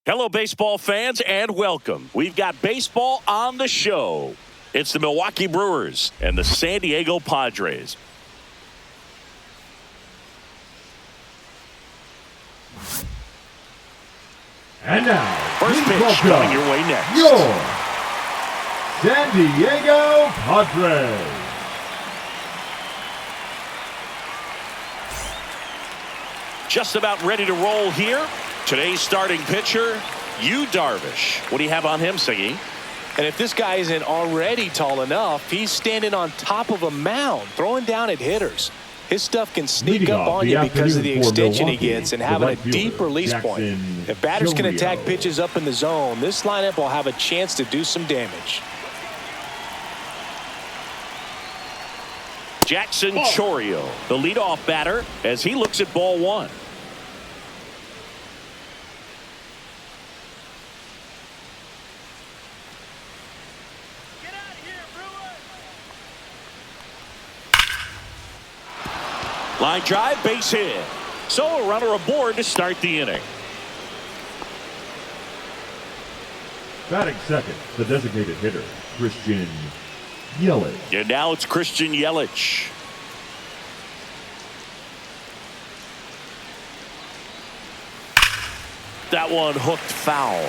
Hello, baseball fans, and welcome. We've got baseball on the show. It's the Milwaukee Brewers and the San Diego Padres. And now, first pitch coming your way next. Your San Diego Padres. Just about ready to roll here. Today's starting pitcher, Yu Darvish. What do you have on him, Siggy? And if this guy isn't already tall enough, he's standing on top of a mound, throwing down at hitters. His stuff can sneak up on you because of the extension he gets and having a deep release point. If batters can attack pitches up in the zone, this lineup will have a chance to do some damage. Jackson Chourio, the leadoff batter, as he looks at ball one. Get out of here, Brewers! Line drive, base hit. So a runner aboard to start the inning. Batting second, the designated hitter, Christian Yelich. And now it's Christian Yelich. That one hooked foul.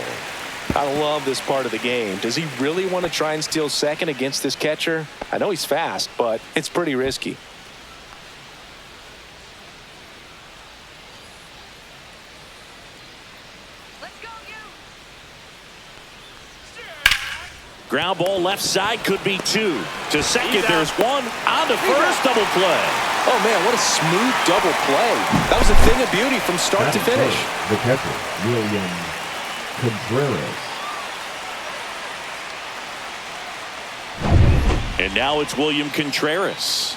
I love this part of the game. Does he really want to try and steal second against this catcher? I know he's fast, but it's pretty risky. Ground ball left side, could be two. To second, there's one. On to first, double play. Oh, man, what a smooth double play. That was a thing of beauty from start to finish. The catcher, William Contreras. And now it's William Contreras.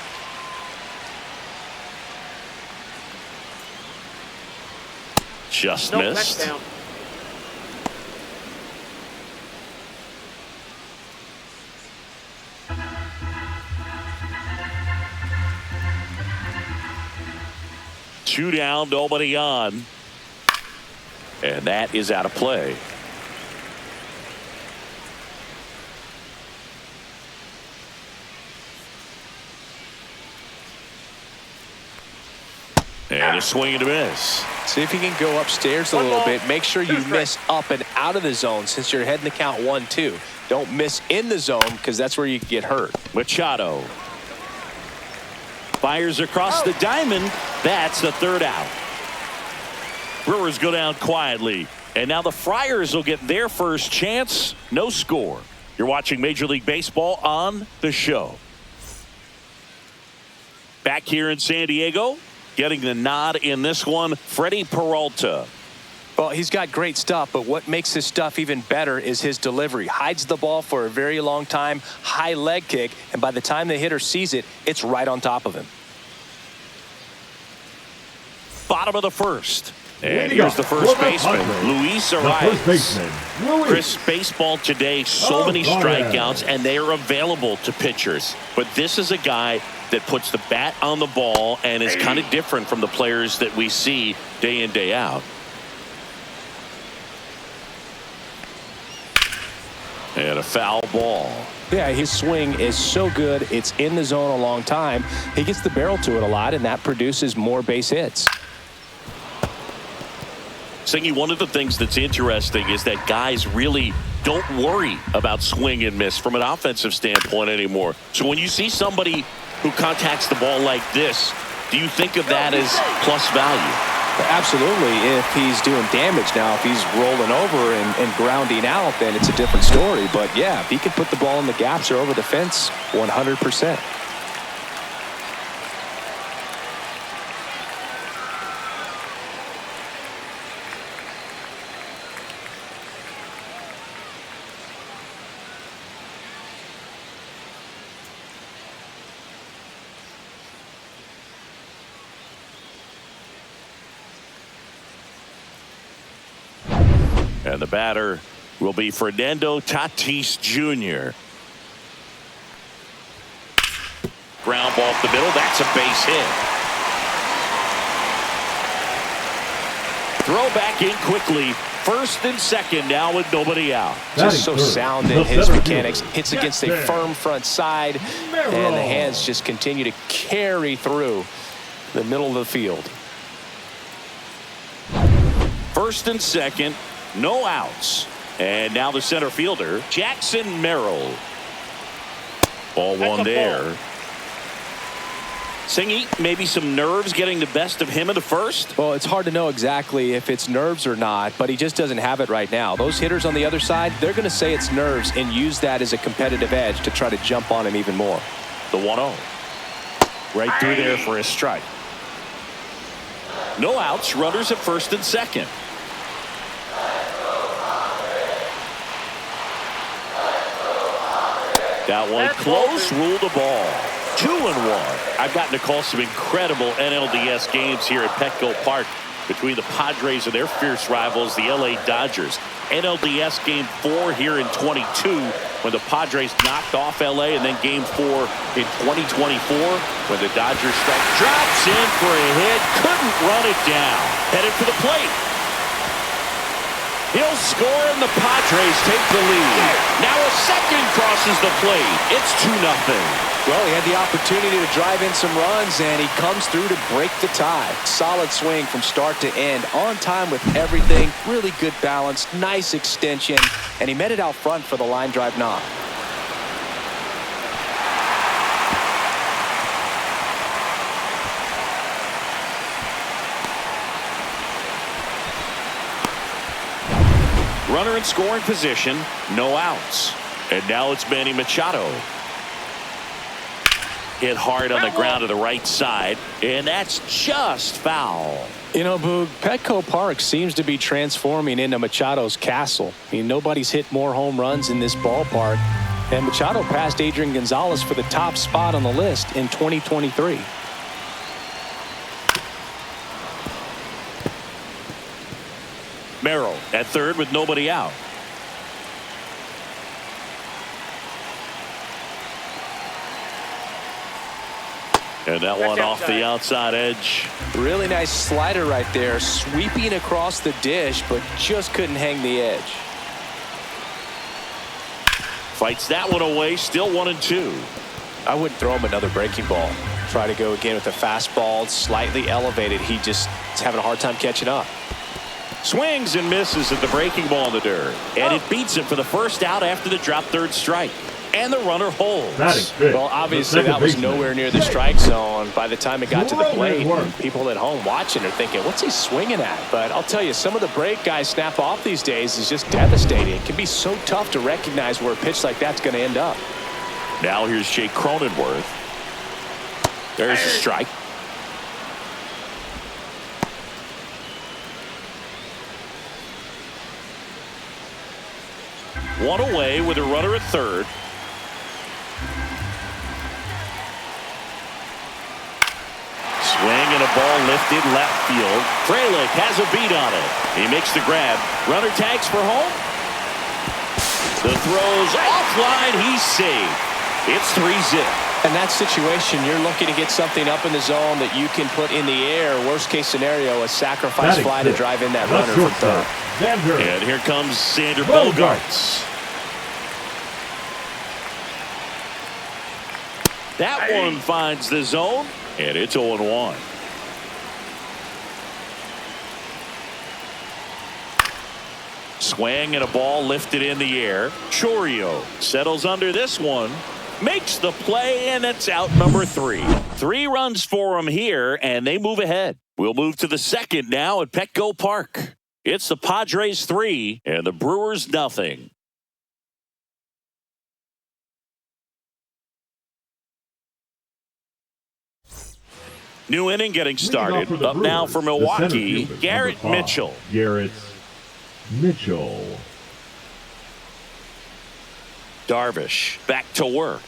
Just missed. Touchdown. Two down, nobody on. And that is out of play. And a swing and a miss. See if you can go upstairs a little bit. Make sure you miss up and out of the zone since you're heading the count 1-2. Don't miss in the zone because that's where you get hurt. Machado fires across the diamond. That's the third out. Brewers go down quietly. And now the Friars will get their first chance. No score. You're watching Major League Baseball on the show. Back here in San Diego, getting the nod in this one, Freddie Peralta. Well, he's got great stuff, but what makes his stuff even better is his delivery. Hides the ball for a very long time, high leg kick, and by the time the hitter sees it, it's right on top of him. Bottom of the first. And here's the first baseman, Luis Arias. Chris, baseball today, so many strikeouts, and they are available to pitchers. But this is a guy that puts the bat on the ball and is kind of different from the players that we see day in, day out. And a foul ball. Yeah, his swing is so good. It's in the zone a long time. He gets the barrel to it a lot, and that produces more base hits. Singy, one of the things that's interesting is that guys really don't worry about swing and miss from an offensive standpoint anymore. So when you see somebody who contacts the ball like this, do you think of that as plus value? Absolutely, if he's doing damage. Now, if he's rolling over and grounding out, then it's a different story. But, yeah, if he can put the ball in the gaps or over the fence, 100%. And the batter will be Fernando Tatis Jr. Ground ball up the middle. That's a base hit. Throw back in quickly First and second now with nobody out. Just so sound in his mechanics. Hits against a firm front side, and the hands just continue to carry through the middle of the field. First and second, no outs. And now the center fielder, Jackson Merrill. Ball one there. Singy, maybe some nerves getting the best of him in the first? Well, it's hard to know exactly if it's nerves or not, but he just doesn't have it right now. Those hitters on the other side, they're going to say it's nerves and use that as a competitive edge to try to jump on him even more. The 1-0. Right through there for a strike. No outs, runners at first and second. That one close, ruled the ball. 2-1. I've gotten to call some incredible NLDS games here at Petco Park between the Padres and their fierce rivals, the LA Dodgers. NLDS Game 4 here in 22 when the Padres knocked off LA, and then Game 4 in 2024 when the Dodgers strike. Drops in for a hit, couldn't run it down. Headed for the plate. He'll score and the Padres take the lead. Now a second crosses the plate. It's 2-0. Well, he had the opportunity to drive in some runs, and he comes through to break the tie. Solid swing from start to end. On time with everything. Really good balance. Nice extension. And he met it out front for the line drive knock. Runner in scoring position, no outs. And now it's Manny Machado. Hit hard on the ground to the right side, and that's just foul. You know, Boog, Petco Park seems to be transforming into Machado's castle. I mean, nobody's hit more home runs in this ballpark. And Machado passed Adrian Gonzalez for the top spot on the list in 2023. Merrill at third with nobody out. And that one off the outside edge. Really nice slider right there, sweeping across the dish, but just couldn't hang the edge. Fights that one away, still 1-2. I wouldn't throw him another breaking ball. Try to go again with a fastball, slightly elevated. He just is having a hard time catching up. Swings and misses at the breaking ball in the dirt. And it beats him for the first out after the drop third strike. And the runner holds. Well, obviously that was nowhere near the strike zone by the time it got to the plate. And people at home watching are thinking, what's he swinging at? But I'll tell you, some of the break guys snap off these days is just devastating. It can be so tough to recognize where a pitch like that's going to end up. Now here's Jake Cronenworth. There's a strike. One away with a runner at third. Swing and a ball lifted left field. Frelick has a beat on it. He makes the grab. Runner tags for home. The throw's offline. He's safe. It's 3-0. In that situation, you're looking to get something up in the zone that you can put in the air. Worst case scenario, a sacrifice fly to drive in that runner from third. And here comes Xander Bogaerts. That one finds the zone, and it's 0-1. Swing and a ball lifted in the air. Chourio settles under this one, makes the play, and it's out number 3. 3 runs for him here, and they move ahead. We'll move to the second now at Petco Park. It's the Padres 3 and the Brewers 0. New inning getting started. Up Brewers, now for Milwaukee, Garrett Mitchell. Garrett Mitchell. Darvish back to work.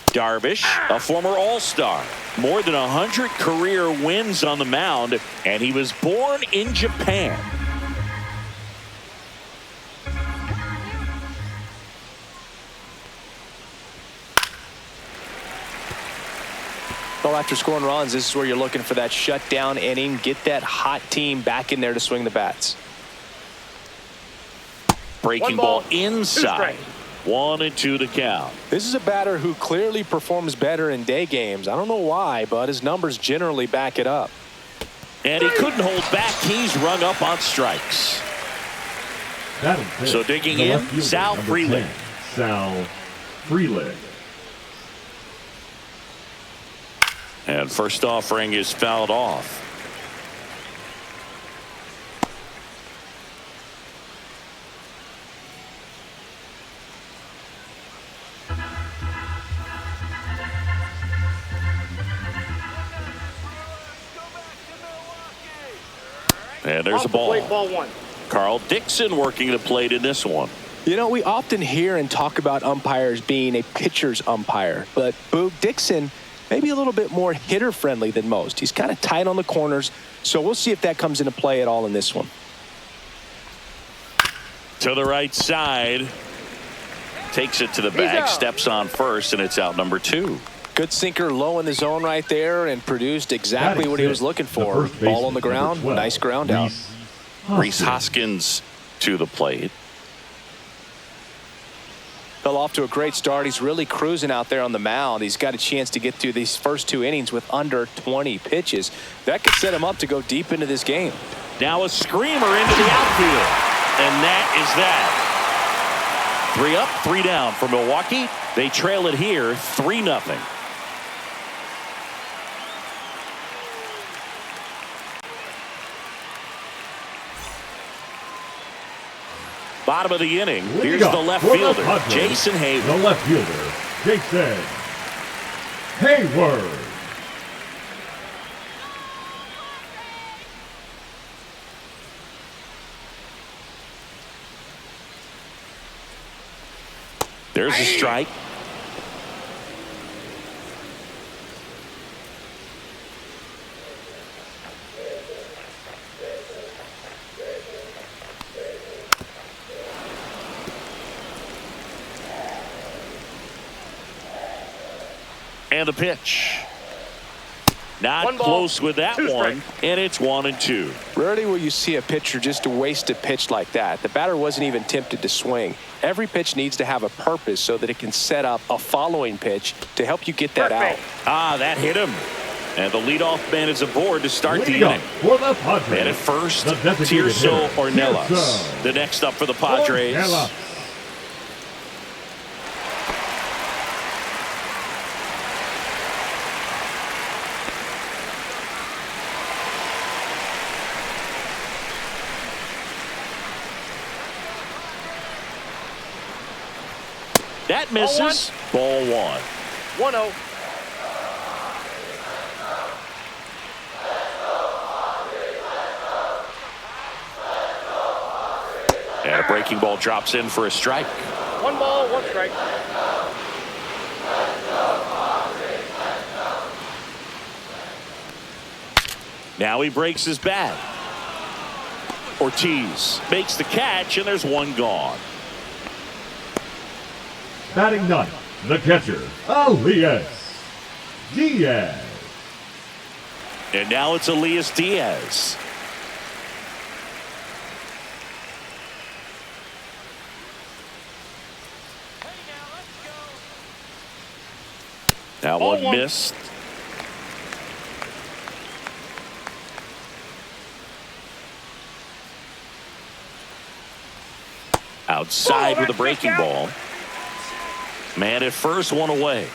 Darvish, a former All-Star. More than 100 career wins on the mound, and he was born in Japan. Well, after scoring runs, this is where you're looking for that shutdown inning. Get that hot team back in there to swing the bats. Breaking ball inside. 1-2 to count. This is a batter who clearly performs better in day games. I don't know why, but his numbers generally back it up. And he couldn't hold back. He's rung up on strikes. So digging in, Sal Freeland. Sal Freeland. And first offering is fouled off. And there's a ball. Ball one. Carl Dixon working the plate in this one. You know, we often hear and talk about umpires being a pitcher's umpire, but Boog Dixon maybe a little bit more hitter friendly than most. He's kind of tight on the corners, so we'll see if that comes into play at all in this one. To the right side. Takes it to the bag, steps on first, and it's out number 2. Good sinker low in the zone right there and produced exactly what he was looking for. Ball on the ground, nice ground out. Rhys Hoskins to the plate. Fell off to a great start. He's really cruising out there on the mound. He's got a chance to get through these first 2 innings with under 20 pitches. That could set him up to go deep into this game. Now a screamer into the outfield. And that is that. 3 up, 3 down for Milwaukee. They trail it here 3-0. Bottom of the inning. Here's the left fielder, Jason Hayward. The left fielder, Jason Hayward. There's a strike. And the pitch. Not close with that one, and it's 1-2. Rarely will you see a pitcher just waste a pitch like that. The batter wasn't even tempted to swing. Every pitch needs to have a purpose so that it can set up a following pitch to help you get that out. Ah, that hit him. And the leadoff man is aboard to start the inning. For the Padres. And at first, Tirso Ornelas. The next up for the Padres. That misses. Ball 1. 1-0. And a breaking ball drops in for a strike. 1 ball, 1 strike. Now he breaks his bat. Ortiz makes the catch, and there's 1 gone. Batting 9th, the catcher, Elias Diaz. And now it's Elias Diaz. Now one missed. Outside with a breaking ball. Man at first, 1 away.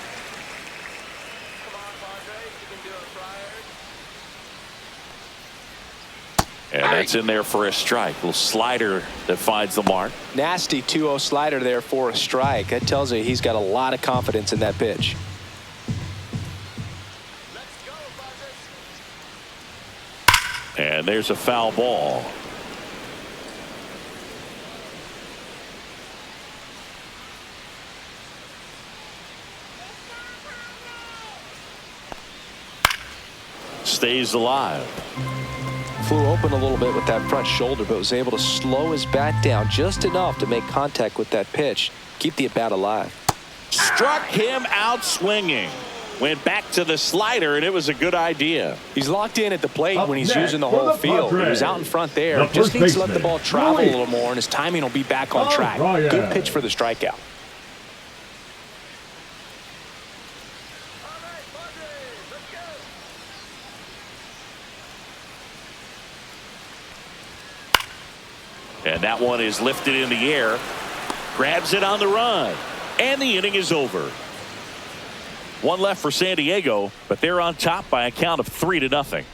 And that's in there for a strike. Little slider that finds the mark. Nasty 2-0 slider there for a strike. That tells you he's got a lot of confidence in that pitch. And there's a foul ball. Stays alive. Flew open a little bit with that front shoulder, but was able to slow his bat down just enough to make contact with that pitch. Keep the at-bat alive. Struck him out swinging. Went back to the slider, and it was a good idea. He's locked in at the plate Up when he's next using the for whole the field. He was Padres, out in front there. the Just first needs to let the baseman, ball travel a Luis. little more, and his timing will be back on track. Ryan. Good pitch for the strikeout. And that one is lifted in the air. Grabs it on the run. And the inning is over. One left for San Diego, but they're on top by a count of 3-0.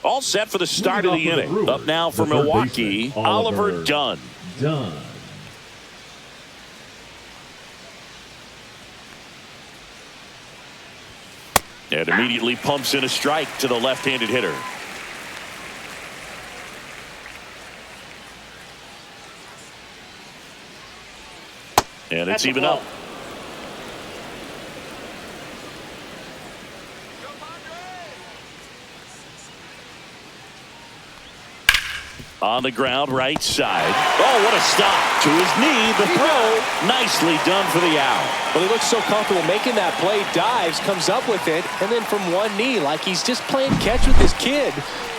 All set for the start of the inning. Brewers, Up now for Milwaukee, Oliver Dunn. And immediately pumps in a strike to the left-handed hitter. And it's even up. On the ground, right side. Oh, what a stop. To his knee, the throw. Nicely done for the out. Well, he looks so comfortable making that play, dives, comes up with it, and then from one knee, like he's just playing catch with his kid.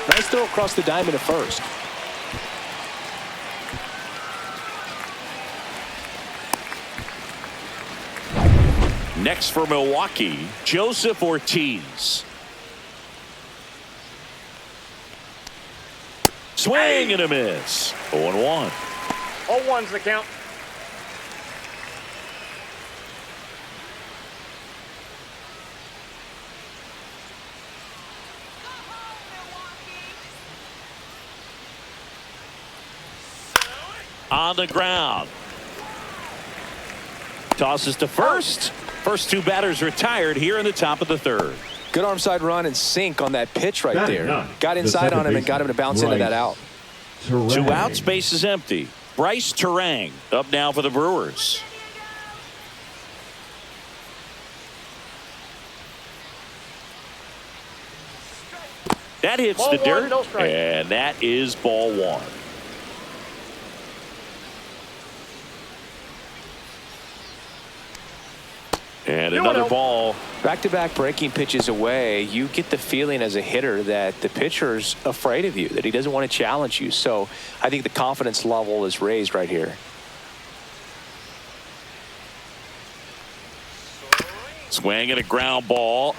Nice throw across the diamond at first. Next for Milwaukee, Joseph Ortiz. Swing and a miss. 0-1. 0-1's the count. On the ground. Tosses to first. First two batters retired here in the top of the third. Good arm side run and sink on that pitch right there. None. Got inside on him and got him to bounce into that out. Terang. 2 outs, base is empty. Bryce Terang up now for the Brewers. That hits Ball the one, dirt, no strike. and that is ball 1. And another ball. Back-to-back breaking pitches away, you get the feeling as a hitter that the pitcher's afraid of you, that he doesn't want to challenge you. So I think the confidence level is raised right here. Swing and a ground ball.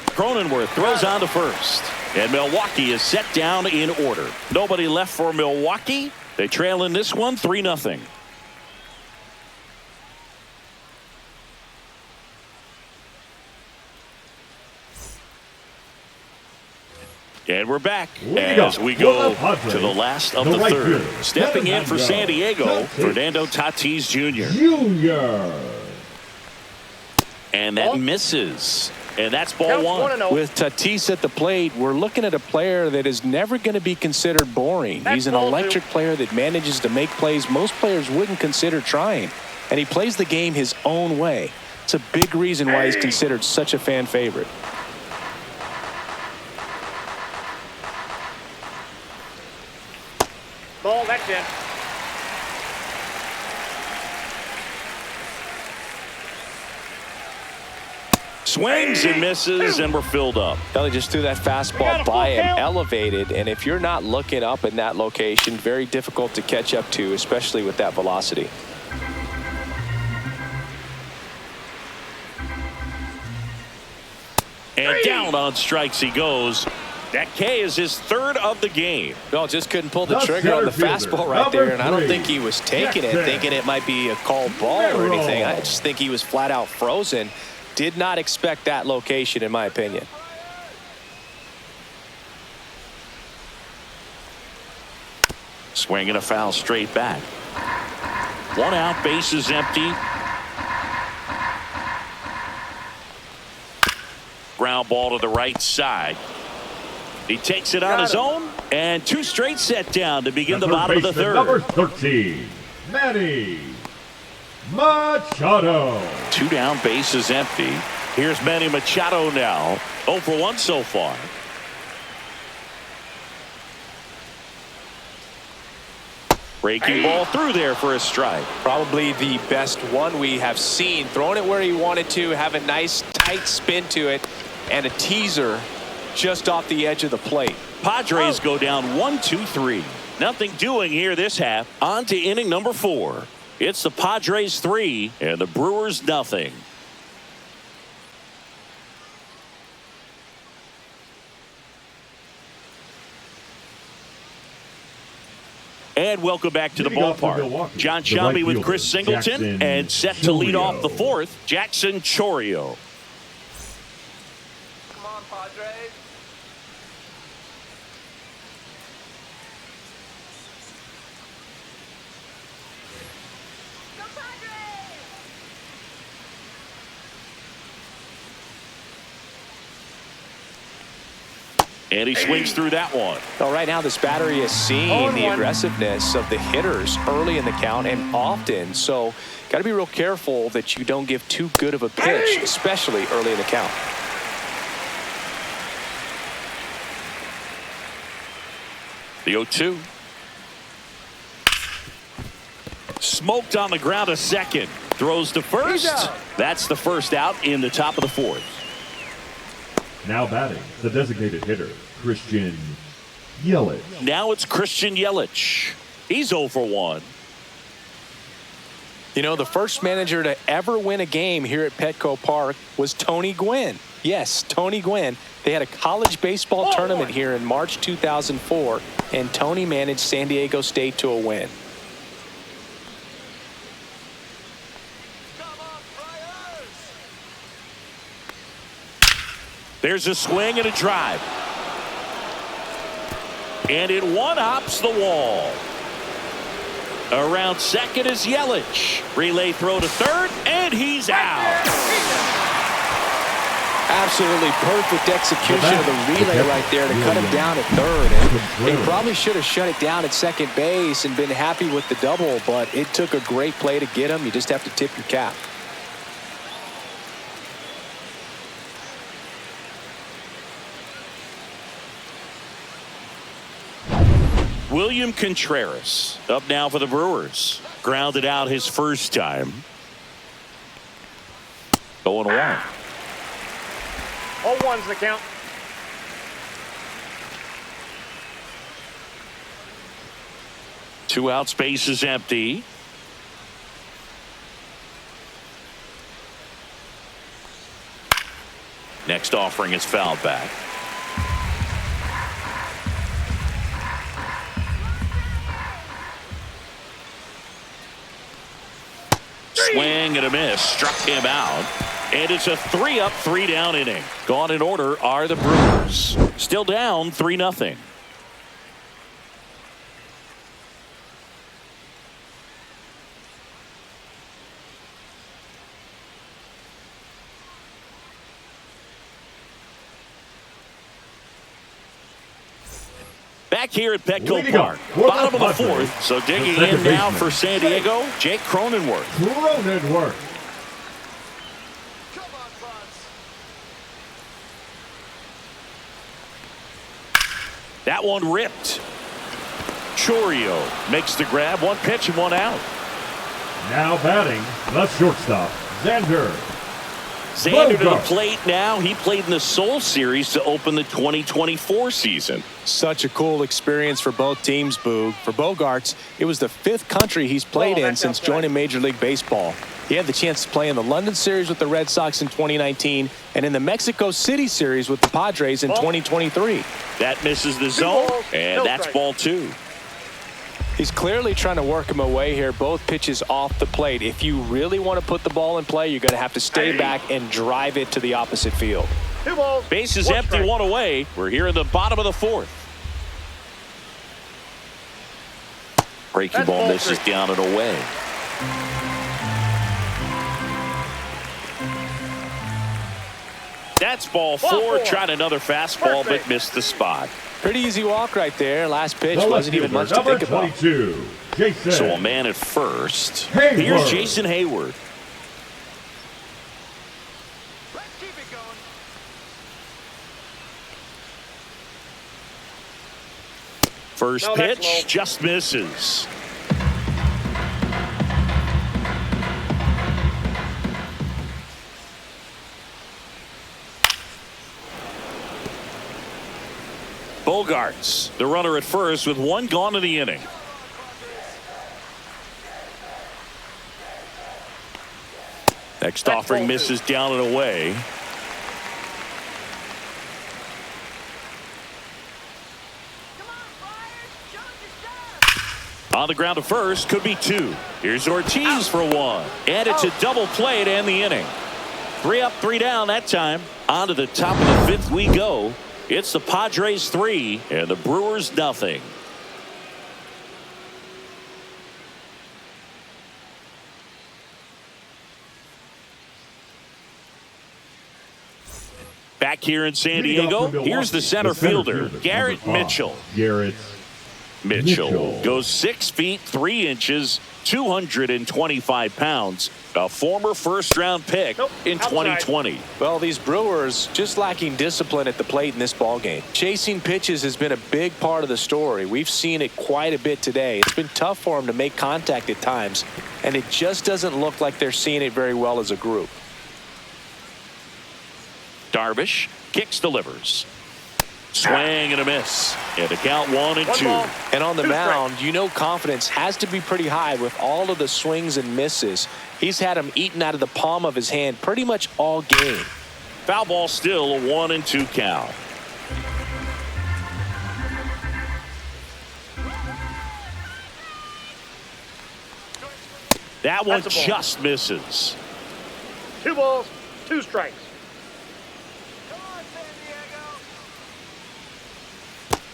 Cronenworth throws on to first. And Milwaukee is set down in order. Nobody left for Milwaukee. They trail in this one 3-0. And we're back as we go to the last of the third. Stepping in for San Diego, Fernando Tatis Jr. And that misses. And that's ball 1. With Tatis at the plate, we're looking at a player that is never going to be considered boring. He's an electric player that manages to make plays most players wouldn't consider trying. And he plays the game his own way. It's a big reason why he's considered such a fan favorite. Ball, that's in. Swings and misses, and we're filled up. Kelly just threw that fastball by him, elevated, and if you're not looking up in that location, very difficult to catch up to, especially with that velocity. And down on strikes he goes. That K is his third of the game. No, just couldn't pull the trigger on the fastball right there, and I don't think he was taking it, thinking it might be a called ball or anything. I just think he was flat out frozen. Did not expect that location, in my opinion. Swing and a foul straight back. 1 out, base is empty. Ground ball to the right side. He takes it on his own, and 2 straight set down to begin the bottom of the third. Number 13, Manny Machado. 2 down, base is empty. Here's Manny Machado now. 0 for 1 so far. Breaking ball through there for a strike. Probably the best one we have seen. Throwing it where he wanted to, have a nice tight spin to it, and a teaser just off the edge of the plate. Padres go down 1-2-3. Nothing doing here this half. On to inning number 4. It's the Padres 3 and the Brewers nothing. And welcome back to the ballpark. John Shambi with Chris Singleton, and set to lead off the 4th, Jackson Chourio. Come on, Padres. Go Padres! And he swings through that one. Well, right now this battery is seeing the aggressiveness of the hitters early in the count and often. So got to be real careful that you don't give too good of a pitch, especially early in the count. The 0-2. Smoked on the ground a second. Throws to first. That's the first out in the top of the 4th. Now batting, the designated hitter, Christian Yelich. Now it's Christian Yelich. He's 0 for 1. You know, the first manager to ever win a game here at Petco Park was Tony Gwynn. Yes, Tony Gwynn. They had a college baseball tournament here in March 2004, and Tony managed San Diego State to a win. There's a swing and a drive. And it one-hops the wall. Around second is Yelich. Relay throw to third, and he's out. Absolutely perfect execution of the relay right there to cut him down at third. And they probably should have shut it down at second base and been happy with the double, but it took a great play to get him. You just have to tip your cap. William Contreras up now for the Brewers. Grounded out his first time. 0-1. 0-1's the count. Two outs, base is empty. Next offering is fouled back. Swing and a miss. Struck him out. And it's a 3-up, 3-down inning. Gone in order are the Brewers. Still down 3-0. Back here at Petco Park, bottom of the 4th. So digging in now for San Diego, Jake Cronenworth. That one ripped. Chourio makes the grab. One pitch and one out. Now batting, the shortstop, Xander Xander to the plate now. He played in the Seoul Series to open the 2024 season. Such a cool experience for both teams, Boog. For Bogaerts, it was the 5th country he's played in since joining Major League Baseball. He had the chance to play in the London Series with the Red Sox in 2019 and in the Mexico City Series with the Padres in 2023. That misses the zone, and that's ball 2. He's clearly trying to work him away here. Both pitches off the plate. If you really want to put the ball in play, you're going to have to stay back and drive it to the opposite field. Base is empty, one away. We're here in the bottom of the 4th. Breaking ball misses down and away. That's ball 4. Tried another fastball, but missed the spot. Pretty easy walk right there. Last pitch wasn't even much to think about. Jason. So a man at first. Hayward. Here's Jason Hayward. Let's keep it going. First pitch just misses. Bogarts, the runner at first with one gone in the inning. Next offering misses down and away. On the ground to first, could be two. Here's Ortiz for one. And it's a double play to end the inning. 3 up, 3 down that time. On to the top of the fifth we go. It's the Padres 3 and the Brewers nothing. Back here in San Diego, here's the center fielder, Garrett Mitchell. Mitchell goes 6 feet 3 inches, 225 pounds, a former first-round pick in 2020. Well, these Brewers just lacking discipline at the plate in this ballgame. Chasing pitches has been a big part of the story. We've seen it quite a bit today. It's been tough for them to make contact at times, and it just doesn't look like they're seeing it very well as a group. Darvish kicks, delivers. Swing and a miss. And the count 1-2. And on the mound, you know confidence has to be pretty high with all of the swings and misses. He's had them eaten out of the palm of his hand pretty much all game. Foul ball still, a 1-2 count. That one just misses. 2 balls, 2 strikes.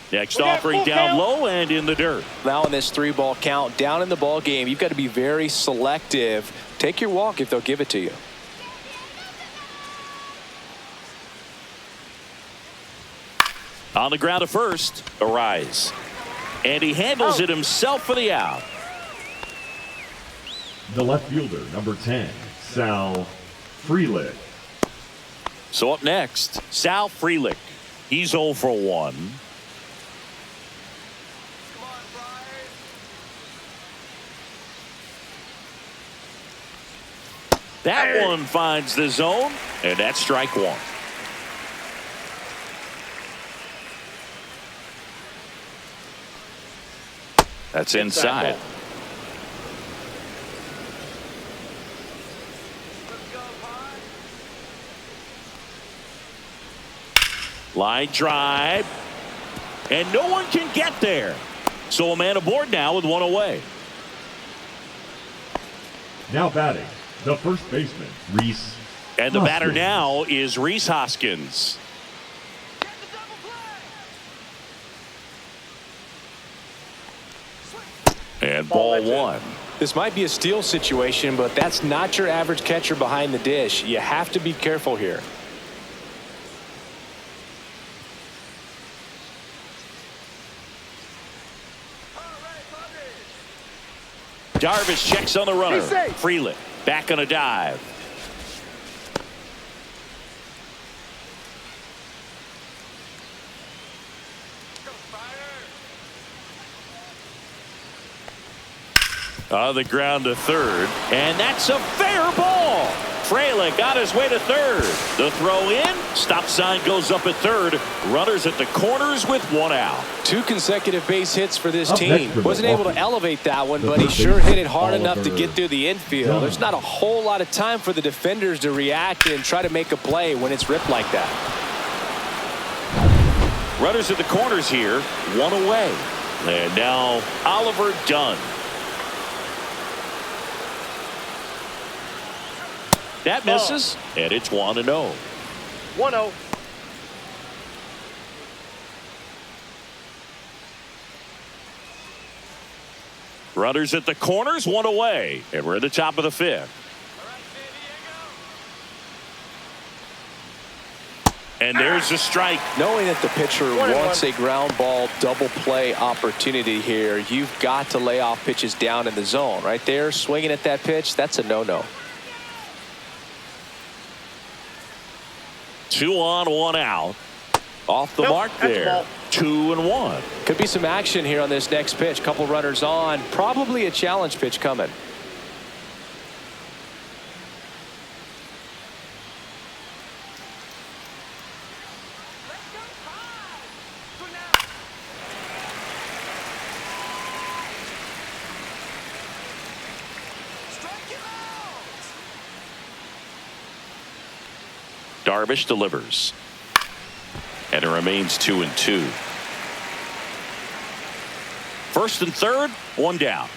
Next offering down low and in the dirt. Now in this 3-ball count, down in the ball game, you've got to be very selective. Take your walk if they'll give it to you. On the ground to first, a rise. And he handles it himself for the out. The left fielder, number 10, Sal Frelick. So up next, Sal Frelick. He's 0 for 1. That one finds the zone, and that's strike 1. That's inside. Line drive, and no one can get there. So a man aboard now with one away. Now batting, the first baseman, Rhys. And the batter now is Rhys Hoskins. And ball 1. This might be a steal situation, but that's not your average catcher behind the dish. You have to be careful here. Darvish checks on the runner. Frelick back on a dive. On the ground to third, and that's a fair ball. Frelick got his way to third. The throw in, stop sign goes up at third. Runners at the corners with 1 out. 2 consecutive base hits for this team. Wasn't able to elevate that one, but he sure hit it hard enough to get through the infield. There's not a whole lot of time for the defenders to react and try to make a play when it's ripped like that. Runners at the corners here, 1 away. And now Oliver Dunn. That misses, and it's 1-0. 1-0. Runners at the corners, 1 away, and we're at the top of the 5th. And there's a strike. Knowing that the pitcher wants a ground ball double play opportunity here, you've got to lay off pitches down in the zone. Right there, swinging at that pitch, that's a no-no. 2 on, 1 out. Off the mark there. 2-1. Could be some action here on this next pitch. Couple runners on. Probably a challenge pitch coming. Darvish delivers. And it remains 2-2. First and third, one down.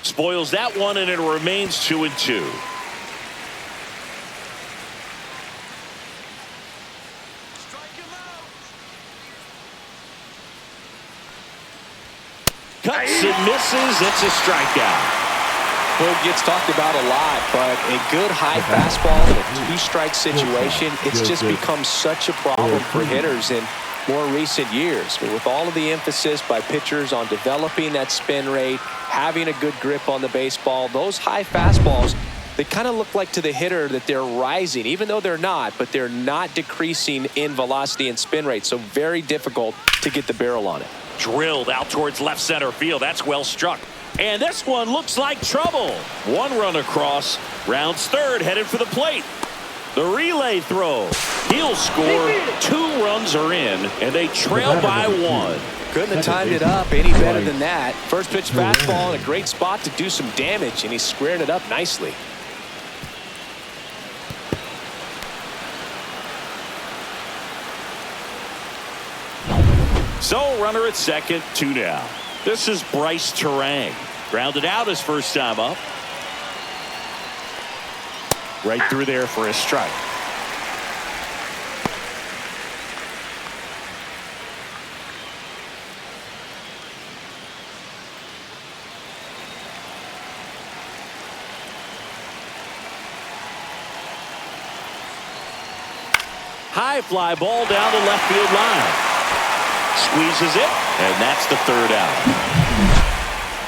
Spoils that one, and it remains 2-2. Cuts and misses. It's a strikeout. Well, it gets talked about a lot, but a good high fastball in a two-strike situation, it's just become such a problem for hitters in more recent years. But with all of the emphasis by pitchers on developing that spin rate, having a good grip on the baseball, those high fastballs, they kind of look like to the hitter that they're rising, even though they're not, but they're not decreasing in velocity and spin rate. So very difficult to get the barrel on it. Drilled out towards left center field. That's well struck. And this one looks like trouble. One run across. Rounds third, headed for the plate. The relay throw. He'll score. 2 runs are in, and they trail by 1. Couldn't have timed it up any better than that. First pitch fastball in a great spot to do some damage, and he squared it up nicely. So runner at second, 2 down. This is Bryce Terang. Grounded out his first time up. Right through there for a strike. High fly ball down the left field line. Squeezes it, and that's the third out.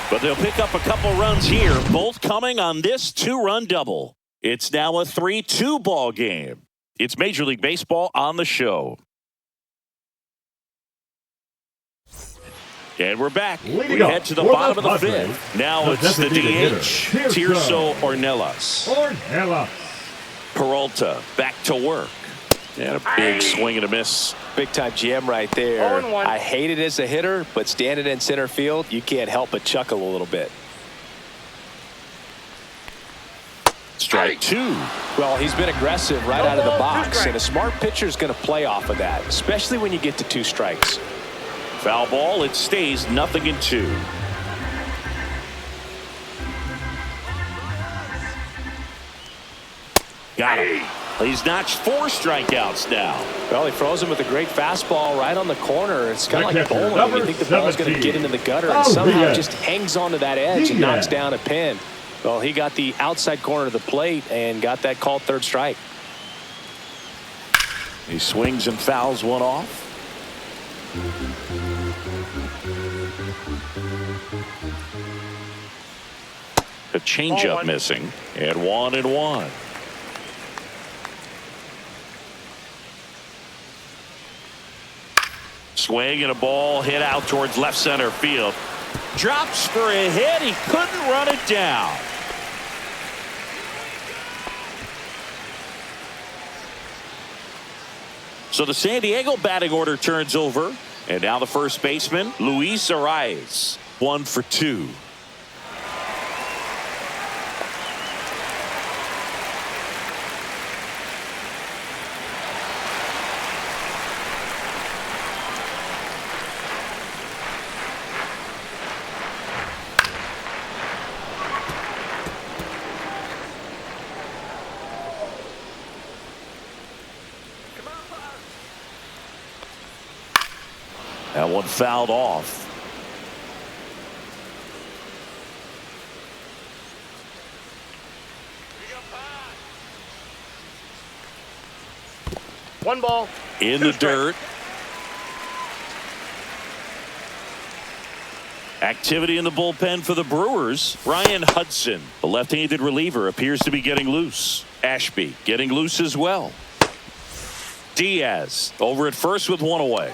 But they'll pick up a couple runs here, both coming on this 2-run double. It's now a 3-2 ball game. It's Major League Baseball on the show. And we're back. We head to the bottom of the fifth. Now it's the DH, Tirso Ornelas. Peralta back to work. And a big swing and a miss. Big time jam right there. I hate it as a hitter, but standing in center field, you can't help but chuckle a little bit. Strike 2. Well, he's been aggressive right out of the box, and a smart pitcher is going to play off of that, especially when you get to 2 strikes. Foul ball. It stays 0-2. Got him. He's notched 4 strikeouts now. Well, he throws him with a great fastball right on the corner. It's kind of like bowling. You think the ball's going to get into the gutter, and somehow just hangs onto that edge and knocks down a pin. Well, he got the outside corner of the plate and got that called third strike. He swings and fouls one off. The changeup missing, and 1-1. Swing and a ball hit out towards left center field. Drops for a hit. He couldn't run it down. So the San Diego batting order turns over. And now the first baseman, Luis Arias. 1 for 2. That one fouled off. One ball. In the dirt. Activity in the bullpen for the Brewers. Ryan Hudson, the left-handed reliever, appears to be getting loose. Ashby getting loose as well. Diaz over at first with 1 away.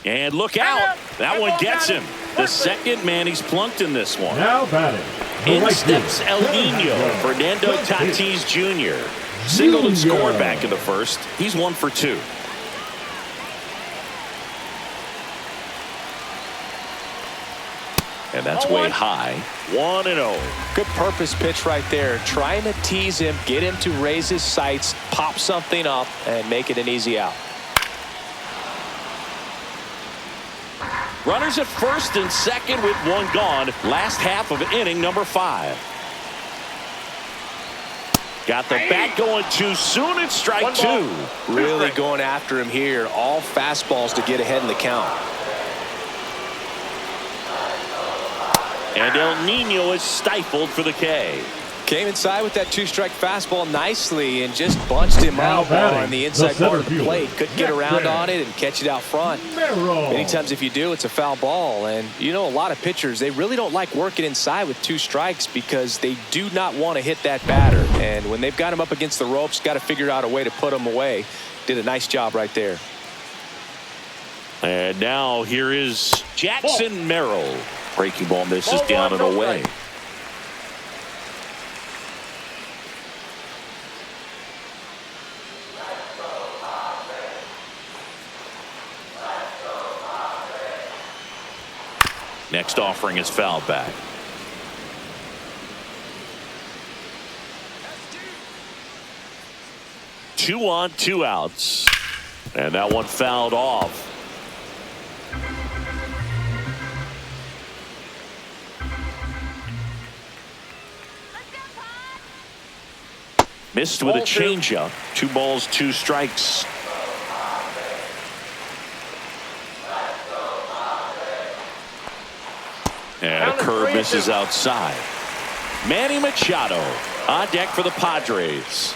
And look out. That one gets him. The second man he's plunked in this one. Now batting. In steps El Nino, Fernando Tatis Jr. Singled and scored back in the first. He's 1 for 2. And that's way high. 1-0. Good purpose pitch right there. Trying to tease him, get him to raise his sights, pop something up, and make it an easy out. Runners at first and second with one gone. Last half of inning number 5. Got the bat going too soon. It's strike 2. Really going after him here. All fastballs to get ahead in the count. And El Nino is stifled for the K. Came inside with that 2-strike fastball nicely and just bunched him up on the inside part of the plate. Couldn't get around on it and catch it out front. Many times if you do, it's a foul ball. And you know, a lot of pitchers, they really don't like working inside with 2 strikes because they do not want to hit that batter. And when they've got him up against the ropes, got to figure out a way to put him away. Did a nice job right there. And now here is Jackson Merrill. Breaking ball misses down and away. Next offering is foul back. Two on, 2 outs. And that one fouled off. Missed with a changeup. 2 balls, 2 strikes. And a curve misses outside. Manny Machado on deck for the Padres.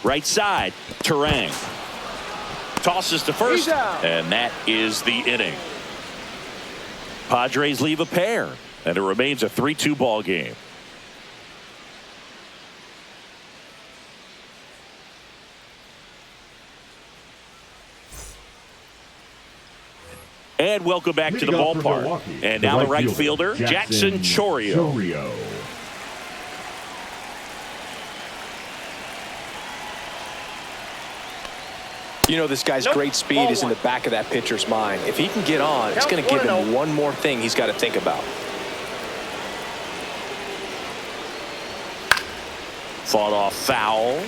Right side, Terang. Tosses to first, and that is the inning. Padres leave a pair, and it remains a 3-2 ball game. And welcome back to the ballpark. And now the right fielder, Jackson Chourio. You know, this guy's great speed is in the back of that pitcher's mind. If he can get on, it's going to give him one more thing he's got to think about. Fought off foul.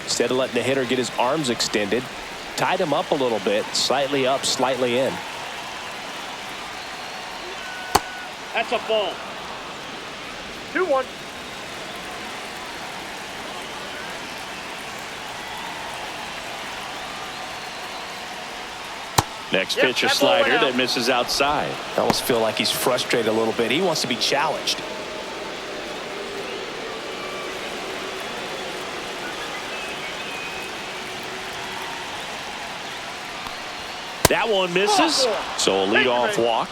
Instead of letting the hitter get his arms extended, tied him up a little bit, slightly up, slightly in. That's a ball. 2-1. Next pitch, a slider that misses outside. I almost feel like he's frustrated a little bit. He wants to be challenged. That one misses. So a leadoff walk.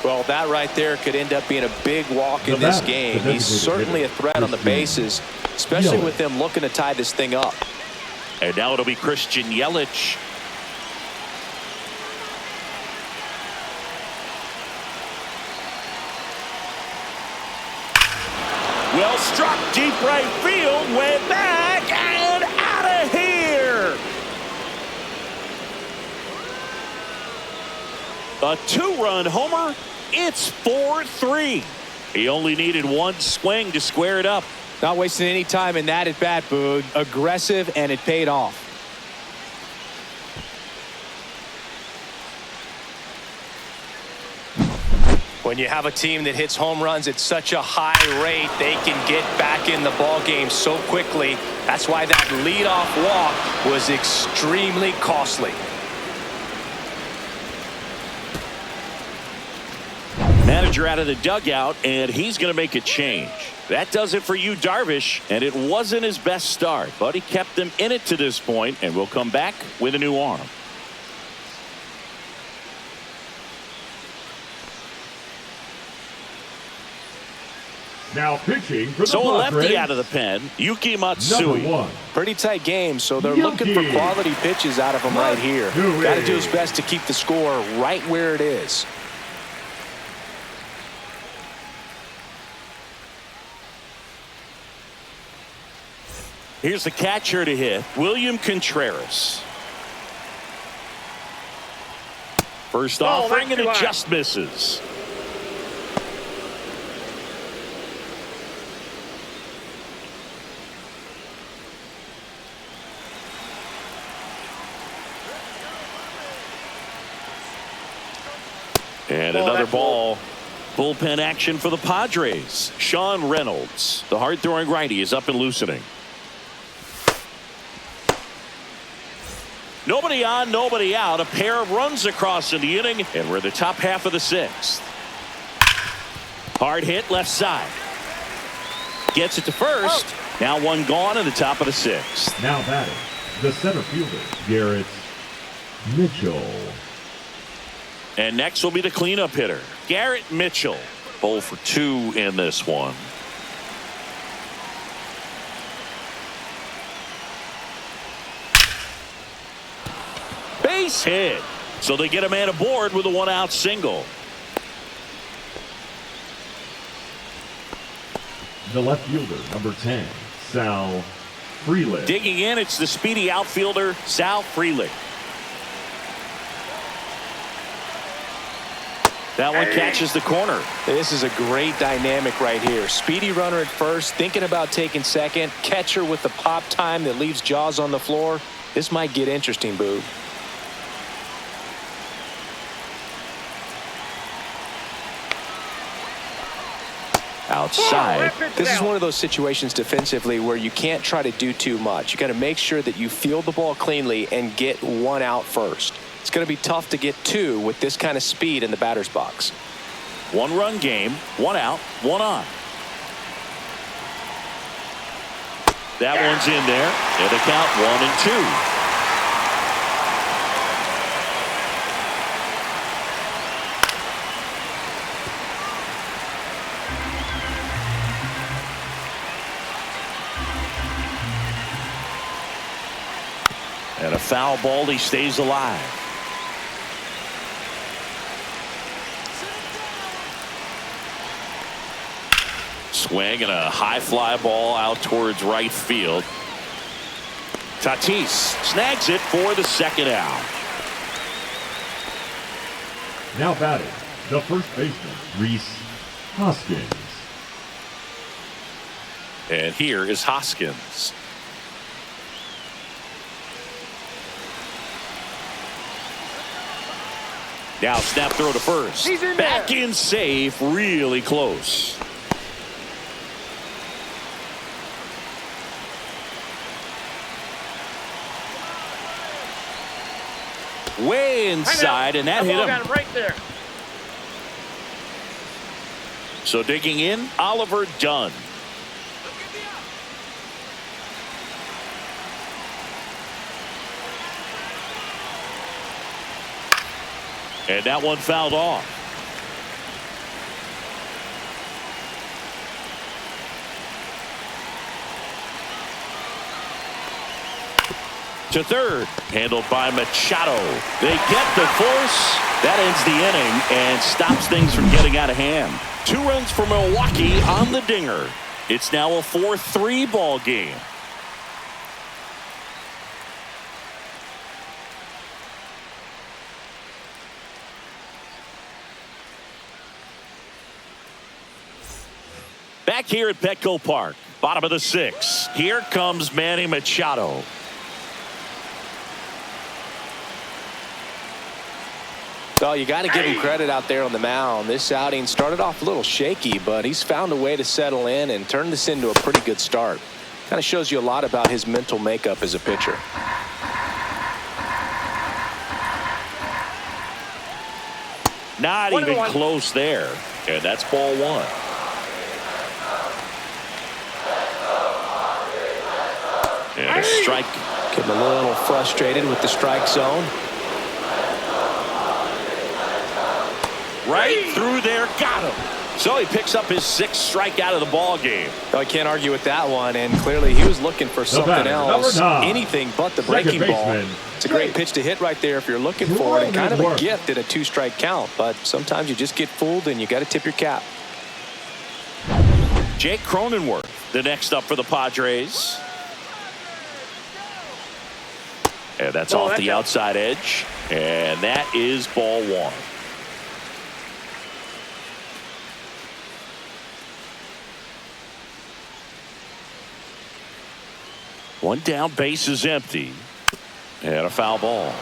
Well, that right there could end up being a big walk in this game. He's certainly a threat on the bases, especially with them looking to tie this thing up. And now it'll be Christian Yelich. Well struck, deep right field, way back and out of here. A 2-run homer. It's 4-3. He only needed one swing to square it up. Not wasting any time in that at bat, Boog. Aggressive, and it paid off. When you have a team that hits home runs at such a high rate, they can get back in the ball game so quickly. That's why that leadoff walk was extremely costly. Manager out of the dugout, and he's going to make a change. That does it for Yu Darvish, and it wasn't his best start, but he kept them in it to this point, and will come back with a new arm. Now pitching for the So a lefty Padres, out of the pen, Yuki Matsui. number 1. Pretty tight game, so they're looking for quality pitches out of him right here. Got to do his best to keep the score right where it is. Here's the catcher to hit, William Contreras. First offering, and it just misses. And another ball. Bullpen action for the Padres. Sean Reynolds, the hard-throwing righty, is up and loosening. Nobody on, nobody out. A pair of runs across in the inning, and we're in the top half of the sixth. Hard hit left side. Gets it to first. Now one gone in the top of the sixth. Now batting, the center fielder, Garrett Mitchell. And next will be the cleanup hitter, Garrett Mitchell. 0 for 2 in this one. Base hit. So they get a man aboard with a 1-out single. The left fielder, number 10, Sal Frelick. Digging in, it's the speedy outfielder, Sal Frelick. That one catches the corner. This is a great dynamic right here. Speedy runner at first, thinking about taking second. Catcher with the pop time that leaves Jaws on the floor. This might get interesting, Boo. Outside. This is one of those situations defensively where you can't try to do too much. You got to make sure that you field the ball cleanly and get 1 out first. It's going to be tough to get 2 with this kind of speed in the batter's box. 1-run game, 1 out, 1 on. That one's in there, and the count 1-2. And a foul ball, he stays alive. Swing and a high fly ball out towards right field. Tatis snags it for the 2nd out. Now batting, the first baseman, Rhys Hoskins. And here is Hoskins. Now snap throw to first. Back in safe, really close. Way inside, and that hit him. Got him right there. So digging in, Oliver Dunn. And that one fouled off. To third, handled by Machado. They get the force. That ends the inning and stops things from getting out of hand. 2 runs for Milwaukee on the dinger. It's now a 4-3 ball game. Back here at Petco Park, bottom of the 6th. Here comes Manny Machado. Well, you got to give him credit out there on the mound. This outing started off a little shaky, but he's found a way to settle in and turn this into a pretty good start. Kind of shows you a lot about his mental makeup as a pitcher. Not even close there. And that's ball 1. And a strike. Getting a little frustrated with the strike zone. Right through there, got him. So he picks up his 6th strikeout of the ball game. I can't argue with that one, and clearly he was looking for something else, anything but the breaking ball. It's a great pitch to hit right there if you're looking for it, and kind of a gift in a 2-strike count, but sometimes you just get fooled and you got to tip your cap. Jake Cronenworth, the next up for the Padres. And that's off the outside edge. And that is ball one. One down, base is empty. And a foul ball.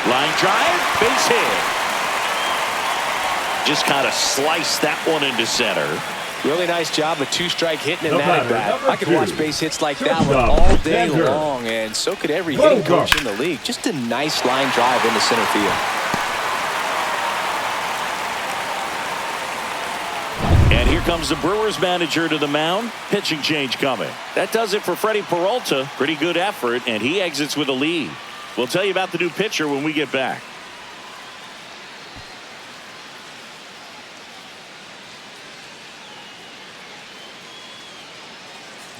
Line drive, base hit. Just kind of sliced that one into center. Really nice job of two-strike hitting in that at bat. I could two. watch base hits like that one all day long, and so could every hitting coach in the league. Just a nice line drive into center field. And here comes the Brewers manager to the mound. Pitching change coming. That does it for Freddie Peralta. Pretty good effort, and he exits with a lead. We'll tell you about the new pitcher when we get back.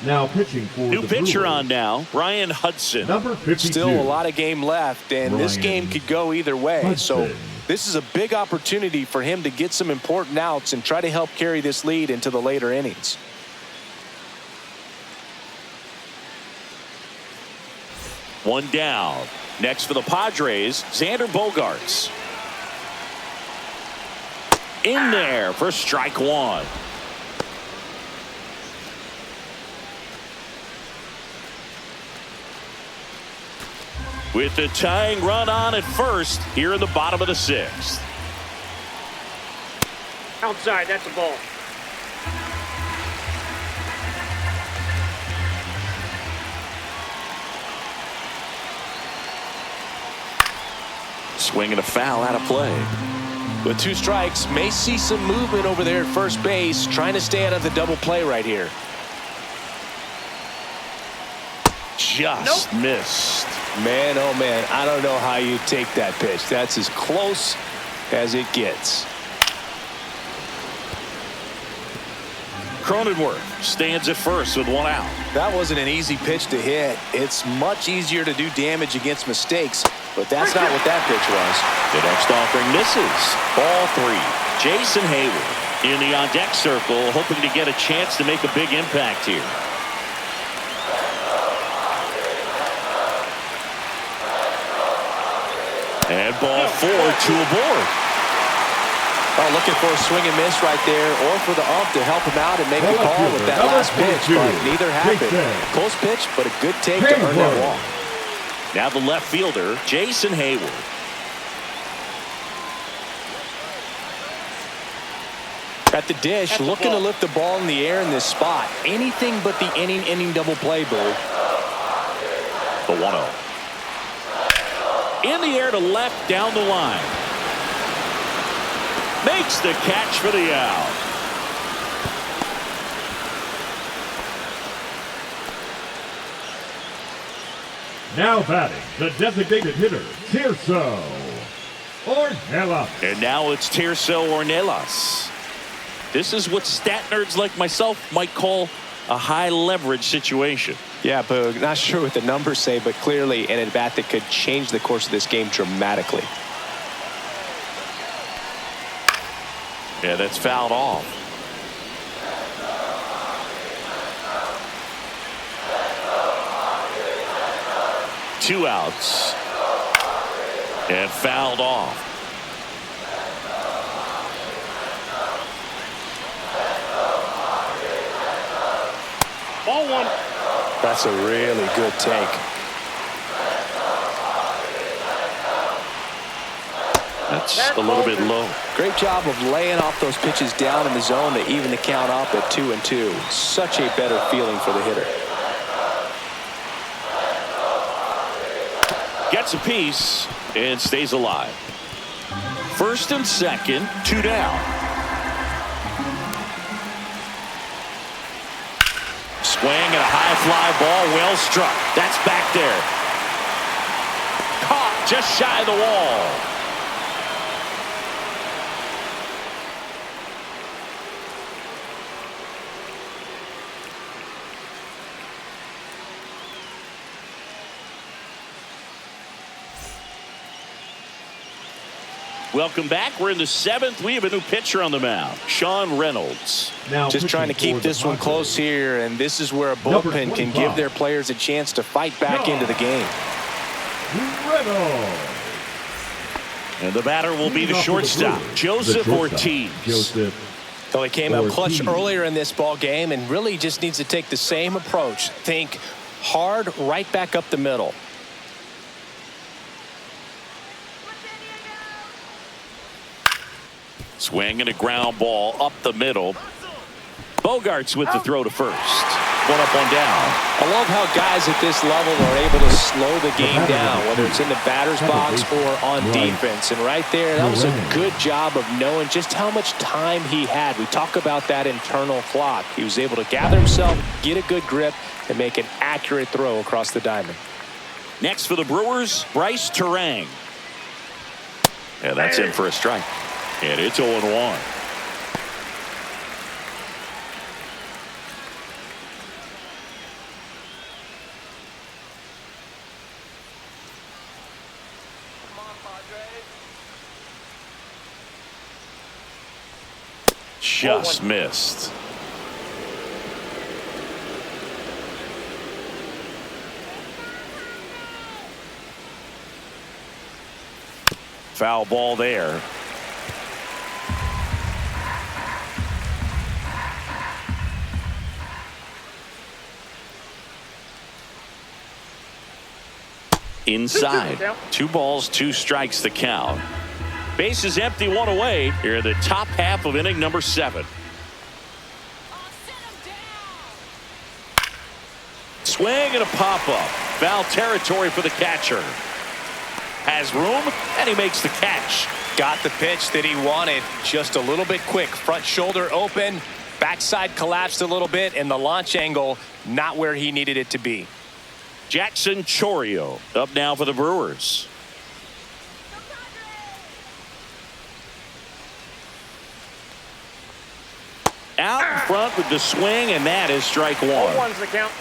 Now pitching for new the pitcher Brewers. On now, Brian Hudson. Number 52. Still a lot of game left, and this game could go either way. Hudson. So this is a big opportunity for him to get some important outs and try to help carry this lead into the later innings. One down. Next for the Padres, Xander Bogaerts. In there for strike one. With the tying run on at first here in the bottom of the sixth. Outside, that's a ball. Swinging a foul out of play. With two strikes, may see some movement over there at first base, trying to stay out of the double play right here. Just missed. Man, oh man, I don't know how you take that pitch. That's as close as it gets. Cronenworth stands at first with one out. That wasn't an easy pitch to hit. It's much easier to do damage against mistakes, but that's not what that pitch was. The next offering misses. Ball three. Jason Hayward in the on-deck circle, hoping to get a chance to make a big impact here. And ball four, two aboard. Oh, looking for a swing and miss right there, or for the ump to help him out and make a call with that last pitch, but neither happened. Close pitch, but a good take to earn that walk. Now the left fielder, Jason Hayward. At the dish, looking to lift the ball in the air in this spot. Anything but the inning double play, Boo. The 1-0. In the air to left, down the line. Makes the catch for the out. Now batting, the designated hitter, Tirso Ornelas. And now it's Tirso Ornelas. This is what stat nerds like myself might call a high leverage situation. Yeah, Boog, not sure what the numbers say, but clearly an at-bat that could change the course of this game dramatically. Yeah, that's fouled off. Two outs. And fouled off. Ball one. That's a really good take. That's a little bit low. Great job of laying off those pitches down in the zone to even the count up at 2-2. Such a better feeling for the hitter. Gets a piece and stays alive. First and second, two down. Swing and a high fly ball, well struck. That's back there. Caught just shy of the wall. Welcome back. We're in the 7th. We have a new pitcher on the mound, Sean Reynolds. Now just trying to keep this one close here, and this is where a bullpen can give their players a chance to fight back into the game. Reynolds. And the batter will be the shortstop, Joseph Ortiz. So he came out clutch earlier in this ball game and really just needs to take the same approach. Think hard right back up the middle. Swing and a ground ball up the middle. Bogarts with the throw to first. One up, one down. I love how guys at this level are able to slow the game down, whether it's in the batter's box or on defense. And right there, that was a good job of knowing just how much time he had. We talk about that internal clock. He was able to gather himself, get a good grip, and make an accurate throw across the diamond. Next for the Brewers, Bryce Terang. Yeah, that's in for a strike. And it's 0-1. Just missed. Foul ball there. Inside. 2 balls, 2 strikes the count. Base is empty, 1 away. Here in the top half of inning number 7. Swing and a pop-up. Foul territory for the catcher. Has room, and he makes the catch. Got the pitch that he wanted, just a little bit quick. Front shoulder open, backside collapsed a little bit, and the launch angle not where he needed it to be. Jackson Chourio up now for the Brewers. Out in front with the swing, and that is strike 1. 0-1's the count.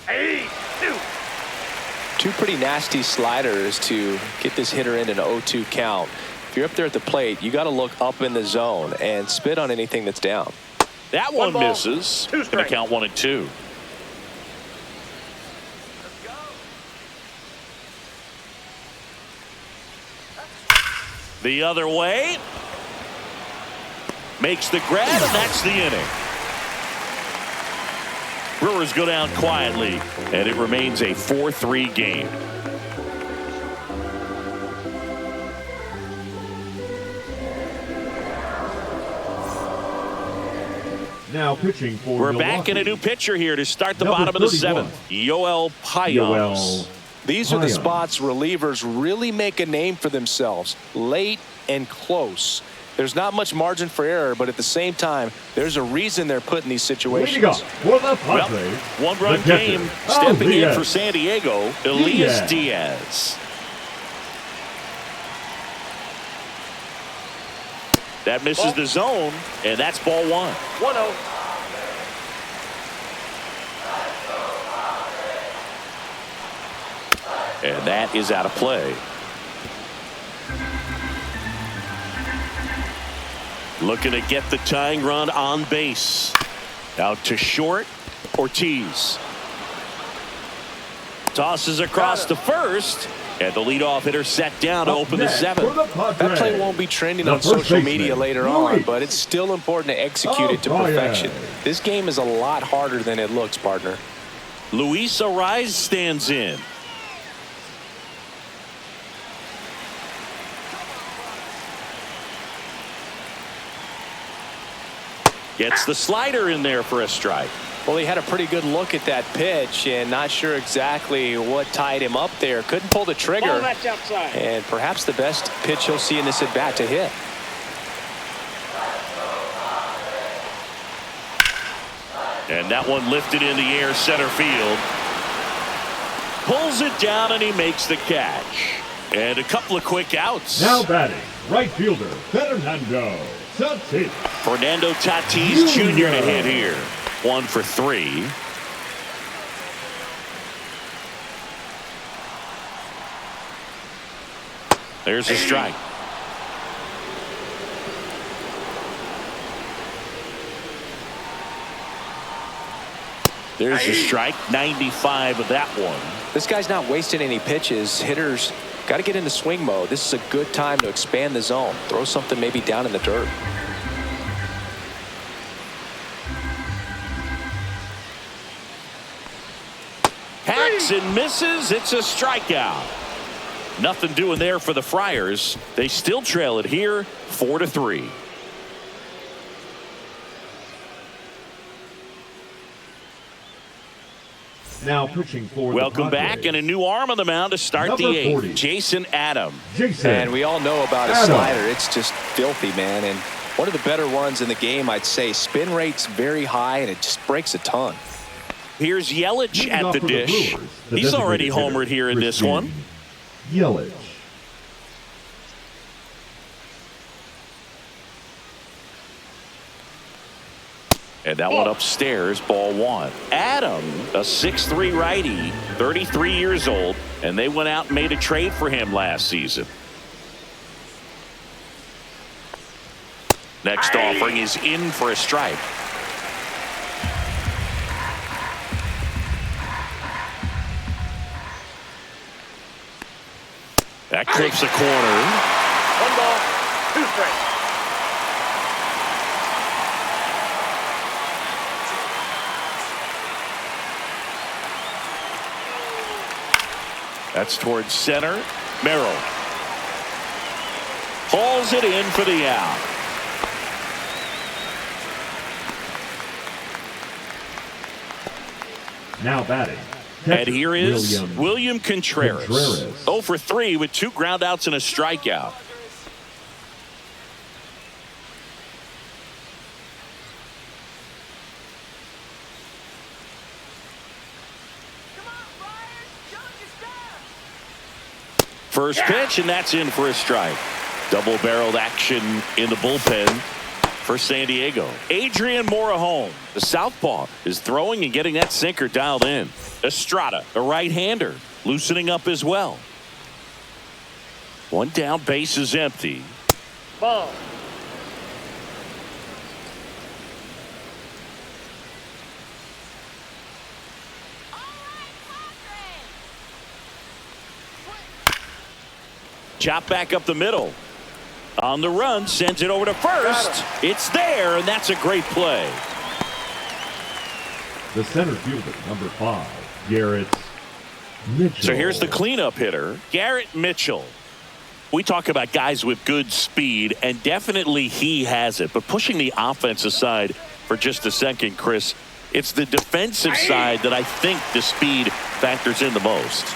Hey, 2 pretty nasty sliders to get this hitter in an 0-2 count. If you're up there at the plate, you got to look up in the zone and spit on anything that's down. That one misses. Going to count 1-2. The other way. Makes the grab, and that's the inning. Brewers go down quietly, and it remains a 4-3 game. Now pitching for We're Milwaukee. back in a new pitcher here to start the Number bottom of the 31. 7th. Yoel Payos. These are the spots relievers really make a name for themselves, late and close. There's not much margin for error, but at the same time, there's a reason they're put in these situations. For the Padres, one-run game. Stepping in for San Diego, Elias Diaz. That misses the zone, and that's ball 1. 1-0. And that is out of play. Looking to get the tying run on base. Out to short, Ortiz. Tosses across to first. And the leadoff hitter set down to open the 7th. That play won't be trending on social media later on, but it's still important to execute it to perfection. This game is a lot harder than it looks, partner. Luis Ariz stands in. Gets the slider in there for a strike. Well, he had a pretty good look at that pitch and not sure exactly what tied him up there. Couldn't pull the trigger. Ball that's outside. And perhaps the best pitch he'll see in this at bat to hit. And that one lifted in the air center field. Pulls it down and he makes the catch. And a couple of quick outs. Now batting, right fielder Fernando Tatis. Fernando Tatis Jr. to hit here. 1 for 3. There's a strike. There's a strike. 95 of that one. This guy's not wasting any pitches. Hitters got to get into swing mode. This is a good time to expand the zone. Throw something maybe down in the dirt. Hacks and misses. It's a strikeout. Nothing doing there for the Friars. They still trail it here 4-3. Now pitching for Welcome the back, and a new arm on the mound to start Number the 8th. 40. Jason Adam. And we all know about his slider. It's just filthy, man. And one of the better ones in the game, I'd say. Spin rate's very high, and it just breaks a ton. Here's Yelich Leading at off the for dish. Brewers, the He's already designated homered hitter, here in this one. Yelich. And that one upstairs, ball 1. Adam, a 6'3 righty, 33 years old, and they went out and made a trade for him last season. Next offering is in for a strike. That clips a corner. 1 ball, 2 strikes. That's towards center. Merrill hauls it in for the out. Now batting. And here is William Contreras. 0 for 3 with 2 groundouts and a strikeout. First pitch, and that's in for a strike. Double-barreled action in the bullpen for San Diego. Adrian Morejon, the southpaw, is throwing and getting that sinker dialed in. Estrada, a right-hander, loosening up as well. One down, base is empty. Ball. Chop back up the middle. On the run, sends it over to first. It's there, and that's a great play. The center fielder, number 5, Garrett Mitchell. So here's the cleanup hitter, Garrett Mitchell. We talk about guys with good speed, and definitely he has it. But pushing the offense aside for just a second, Chris, it's the defensive side that I think the speed factors in the most.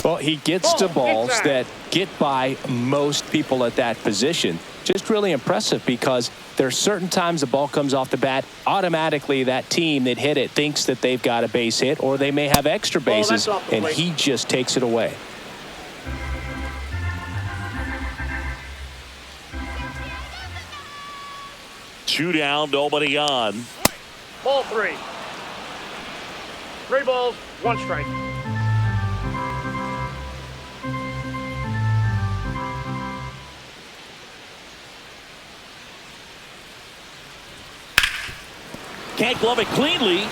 Well, he gets to balls that get by most people at that position. Just really impressive because there are certain times the ball comes off the bat, automatically that team that hit it thinks that they've got a base hit, or they may have extra bases, and he just takes it away. Two down, nobody on. Ball 3. 3 balls, 1 strike. Can't glove it cleanly,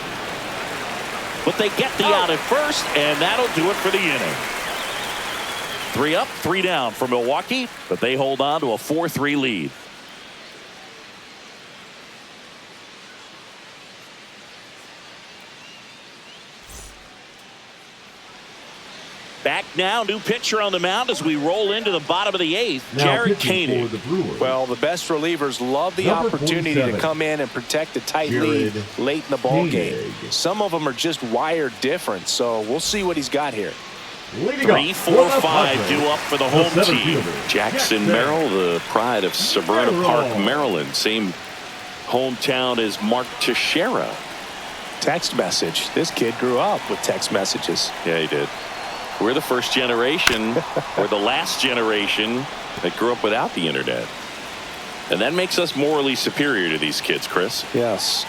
but they get the out at first, and that'll do it for the inning. 3 up, 3 down for Milwaukee, but they hold on to a 4-3 lead. Back now, new pitcher on the mound as we roll into the bottom of the 8th, Jared Koenig. Well, the best relievers love the opportunity to come in and protect a tight lead late in the ball game. Some of them are just wired different, so we'll see what he's got here. 3, 4, 5 due up for the home team. Jackson Merrill, the pride of Severna Park, Maryland. Same hometown as Mark Teixeira. Text message. This kid grew up with text messages. Yeah, he did. We're the first generation, or the last generation, that grew up without the internet. And that makes us morally superior to these kids, Chris. Yes.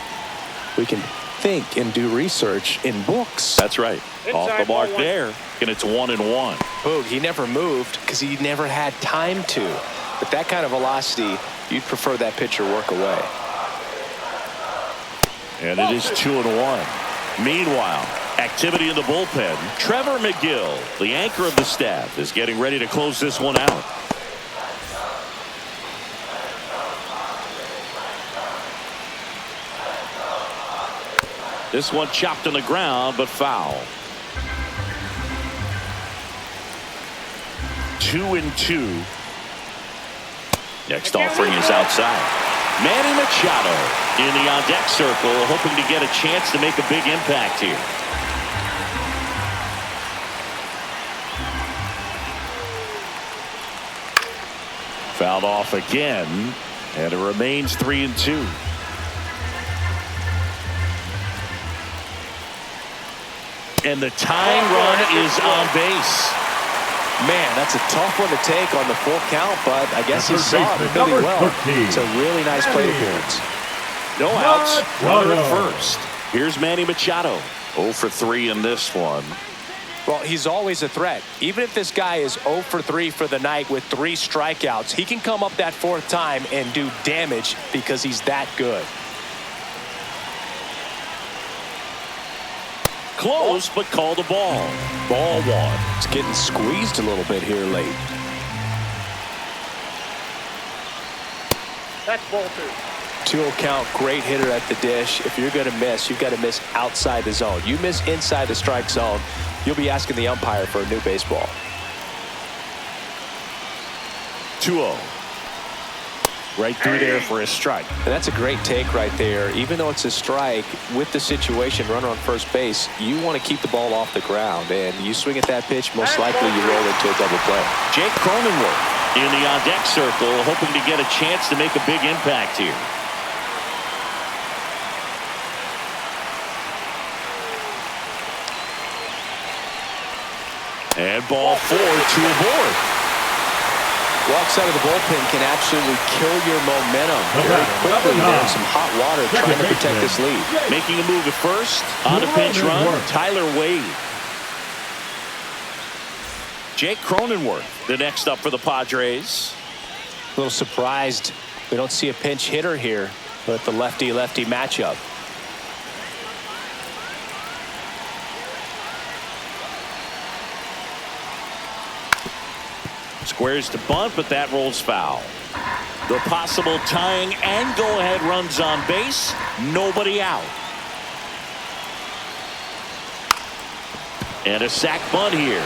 We can think and do research in books. That's right. Off the mark 1-1. there, and it's 1-1. Boog, he never moved because he never had time to. With that kind of velocity, you'd prefer that pitcher work away. And it is 2-1. Meanwhile, activity in the bullpen. Trevor McGill, the anchor of the staff, is getting ready to close this one out. This one chopped on the ground, but foul. 2-2. Next offering is outside. Manny Machado in the on-deck circle, hoping to get a chance to make a big impact here. Fouled off again, and it remains 3-2. And the tying run is on base. Man, that's a tough one to take on the full count, but I guess he saw it really well. It's a really nice plate appearance. No outs. Runner at first. Here's Manny Machado. 0 for 3 in this one. Well, he's always a threat. Even if this guy is 0 for 3 for the night with 3 strikeouts, he can come up that 4th time and do damage because he's that good. Close, but called a ball. Ball 1. It's getting squeezed a little bit here late. That's ball 2. 2-0 count, great hitter at the dish. If you're going to miss, you've got to miss outside the zone. You miss inside the strike zone, you'll be asking the umpire for a new baseball. 2-0. Right through there for a strike. And that's a great take right there. Even though it's a strike, with the situation, runner on first base, you want to keep the ball off the ground. And you swing at that pitch, most likely you roll into a double play. Jake Cronenworth in the on-deck circle, hoping to get a chance to make a big impact here. And ball 4, 2 aboard. Walks out of the bullpen can absolutely kill your momentum very quickly. There's some hot water trying to protect this lead. Making a move at first on a pinch run, Tyler Wade. Jake Cronenworth, the next up for the Padres. A little surprised we don't see a pinch hitter here with the lefty-lefty matchup. Squares to bunt, but that rolls foul. The possible tying and go-ahead runs on base. Nobody out. And a sac bunt here.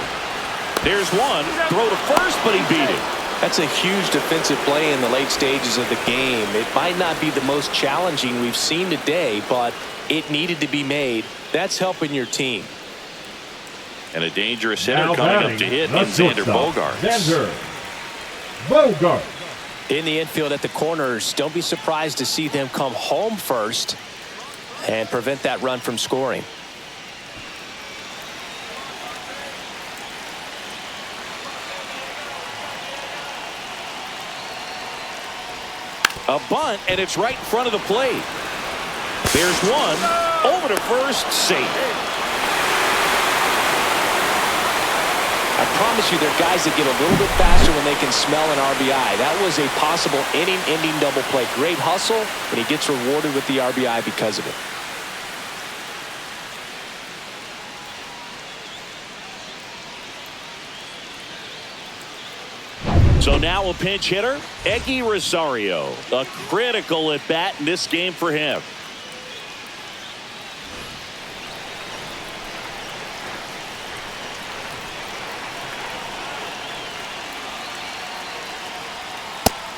There's one. Throw to first, but he beat it. That's a huge defensive play in the late stages of the game. It might not be the most challenging we've seen today, but it needed to be made. That's helping your team. And a dangerous hitter coming up to hit in Xander Bogaerts. Xander Bogaerts. In the infield at the corners, don't be surprised to see them come home first and prevent that run from scoring. A bunt, and it's right in front of the plate. There's one. Over to first, safe. I promise you there are guys that get a little bit faster when they can smell an RBI. That was a possible inning-ending double play. Great hustle, and he gets rewarded with the RBI because of it. So now a pinch hitter, Eggy Rosario. A critical at-bat in this game for him.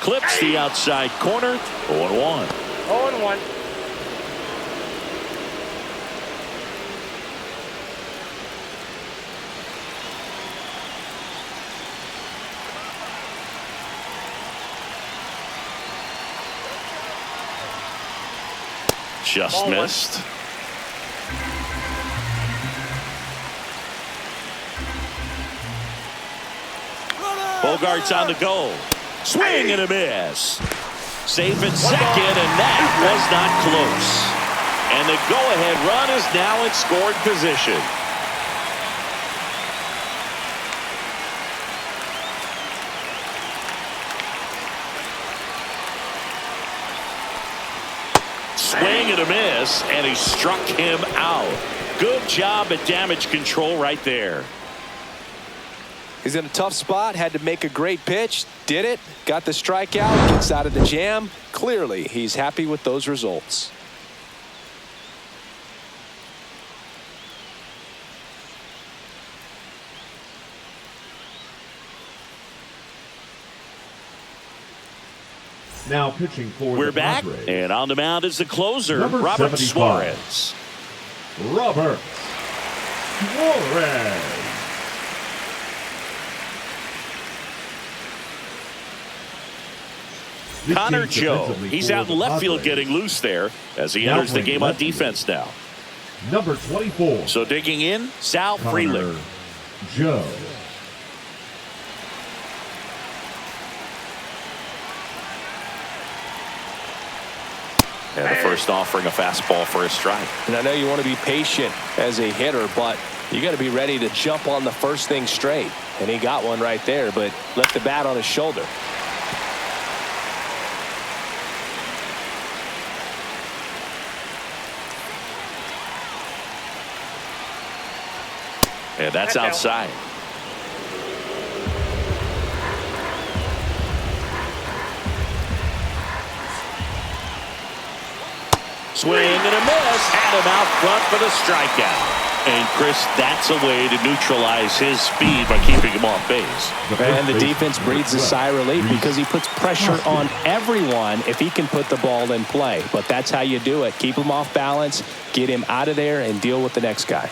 Clips the outside corner. 0-1. 0-1. Just Ball missed. Bogaerts on the go. Swing and a miss. Safe at second, and that was not close. And the go-ahead run is now in scoring position. Swing and a miss, and he struck him out. Good job at damage control right there. He's in a tough spot, had to make a great pitch, did it, got the strikeout, gets out of the jam. Clearly, he's happy with those results. Now pitching for We're the back, Padres. and on the mound is the closer, Number Robert 75. Suarez. Robert Suarez. This Connor game's Joe, defensively he's for out the in left field Padres. getting loose there as he Now enters the playing game on left field. defense now. Number 24. So digging in, Sal Connor Frelick. Joe. And the first offering a fastball for a strike. And I know you want to be patient as a hitter, but you got to be ready to jump on the first thing straight. And he got one right there, but left the bat on his shoulder. And that's outside. Swing and a miss. Had him out front for the strikeout. And Chris, that's a way to neutralize his speed by keeping him off base. And the defense breathes a sigh of relief because he puts pressure on everyone if he can put the ball in play. But that's how you do it. Keep him off balance, get him out of there, and deal with the next guy.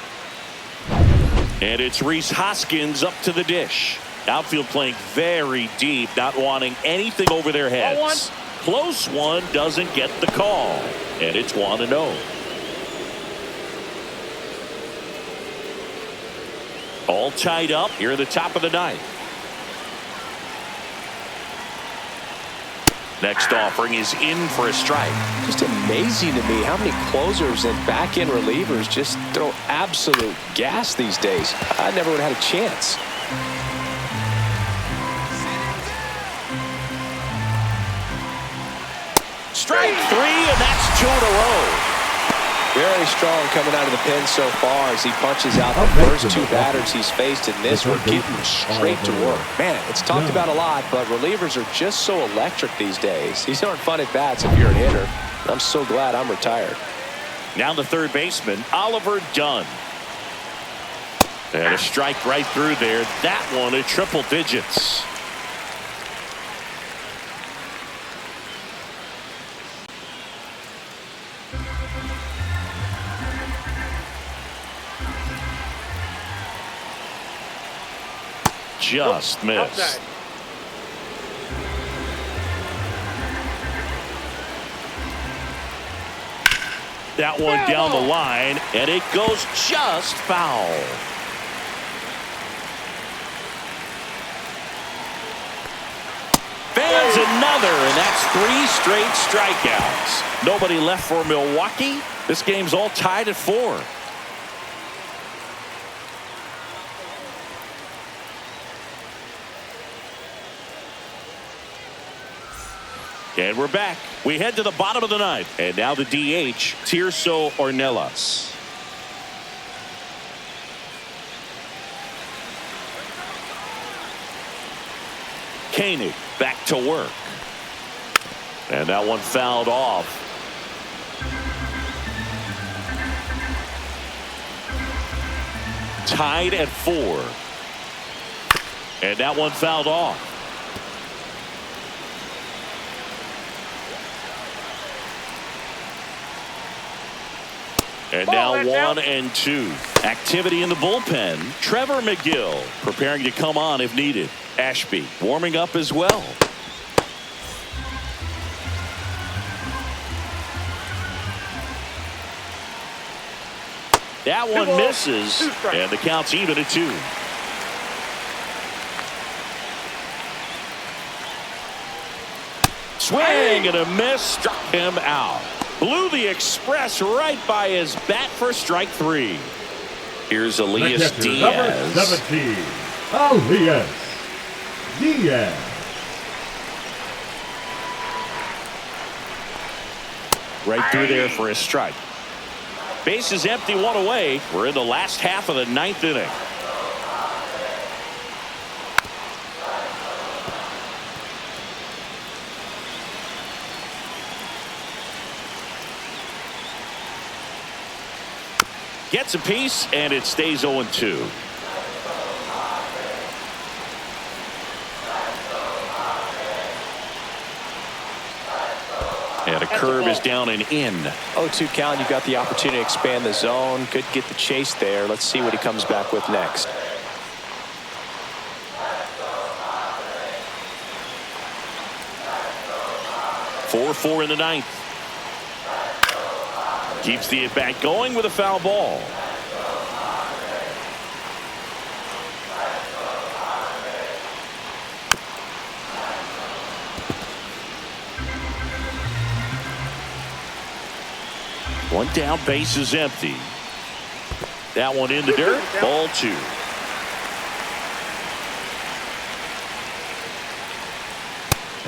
And it's Rhys Hoskins up to the dish. Outfield playing very deep, not wanting anything over their heads. Close one, doesn't get the call. And it's 1-0. All tied up here at the top of the ninth. Next offering is in for a strike. Just amazing to me how many closers and back-end relievers just throw absolute gas these days. I never would have had a chance. Strike three, and that's 2 in a row. Very strong coming out of the pen so far as he punches out the first two batters he's faced in this one, getting straight to work. Man, it's talked about a lot, but relievers are just so electric these days. These aren't fun at bats if you're a hitter. I'm so glad I'm retired. Now the third baseman, Oliver Dunn. And a strike right through there. That one at triple digits. Just missed. Outside. That one down the line, and it goes just foul. Fans another, and that's 3 straight strikeouts. Nobody left for Milwaukee. This game's all tied at 4. And we're back. We head to the bottom of the ninth. And now the DH, Tirso Ornelas. Koenig back to work. And that one fouled off. Tied at 4. And that one fouled off. And now 1 and 2. Activity in the bullpen. Trevor McGill preparing to come on if needed. Ashby warming up as well. That one misses, and the count's even at 2. Swing and a miss, struck him out. Blew the express right by his bat for strike 3. Here's Elias Diaz. Number 17, Elias Diaz. Right through there for a strike. Base is empty, 1 away. We're in the last half of the 9th inning. Gets a piece, and it stays 0-2. And a curve is down and in. 0-2 count. You got the opportunity to expand the zone. Could get the chase there. Let's see what he comes back with next. Four in the 9th. Keeps the at-bat going with a foul ball. One down, base is empty. That one in the dirt. Ball 2.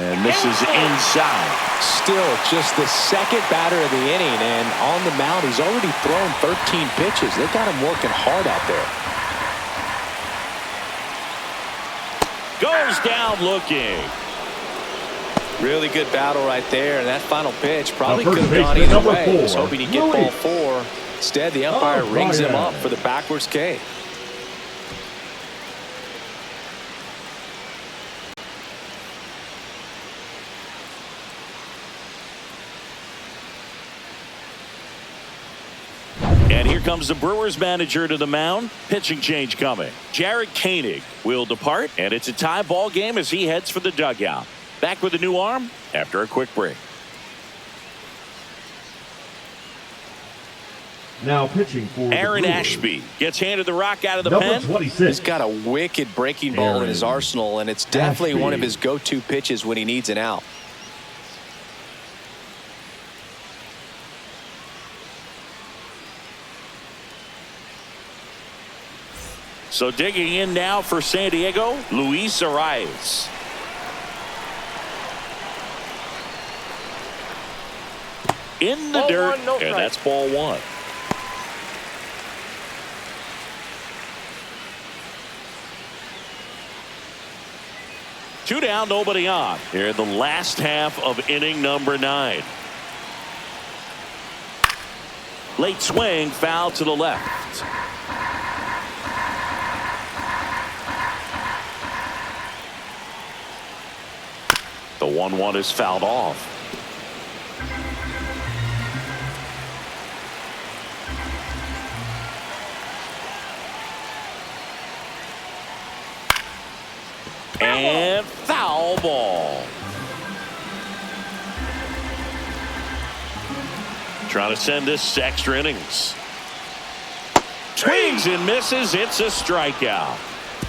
And this is inside. Still just the second batter of the inning, and on the mound he's already thrown 13 pitches. They've got him working hard out there. Goes down looking. Really good battle right there, and that final pitch probably First could have gone baseman, either number way. 4, He was hoping he'd get ball Luis. 4. Instead, the umpire rings him up for the backwards K. And here comes the Brewers manager to the mound. Pitching change coming. Jared Koenig will depart, and it's a tie ball game as he heads for the dugout. Back with a new arm after a quick break. Now pitching for Aaron the Ashby gets handed the rock out of the number pen. 26. He's got a wicked breaking ball in his arsenal, and it's definitely Ashby. one of his go-to pitches when he needs an out. So digging in now for San Diego, Luis Arias. In the Ball dirt, 1, no and strike. that's ball 1. Two down, nobody on. Here in the last half of inning number 9. Late swing, foul to the left. The 1-1 is fouled off. And foul ball. Trying to send this to extra innings. Swings and misses. It's a strikeout.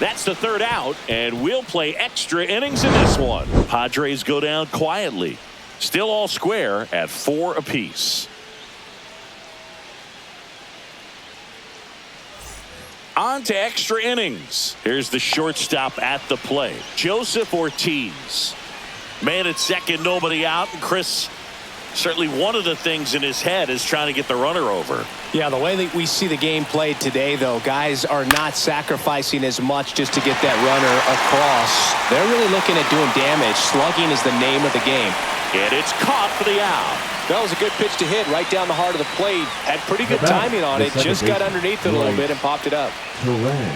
That's the 3rd out, and we'll play extra innings in this one. Padres go down quietly. Still all square at 4 apiece. On to extra innings. Here's the shortstop at the plate, Joseph Ortiz. Man at second, nobody out, and Chris, certainly one of the things in his head is trying to get the runner over. Yeah, the way that we see the game played today, though, guys are not sacrificing as much just to get that runner across. They're really looking at doing damage. Slugging is the name of the game. And it's caught for the out. That was a good pitch to hit right down the heart of the plate. Had pretty good timing on it. Just got underneath it a little bit and popped it up.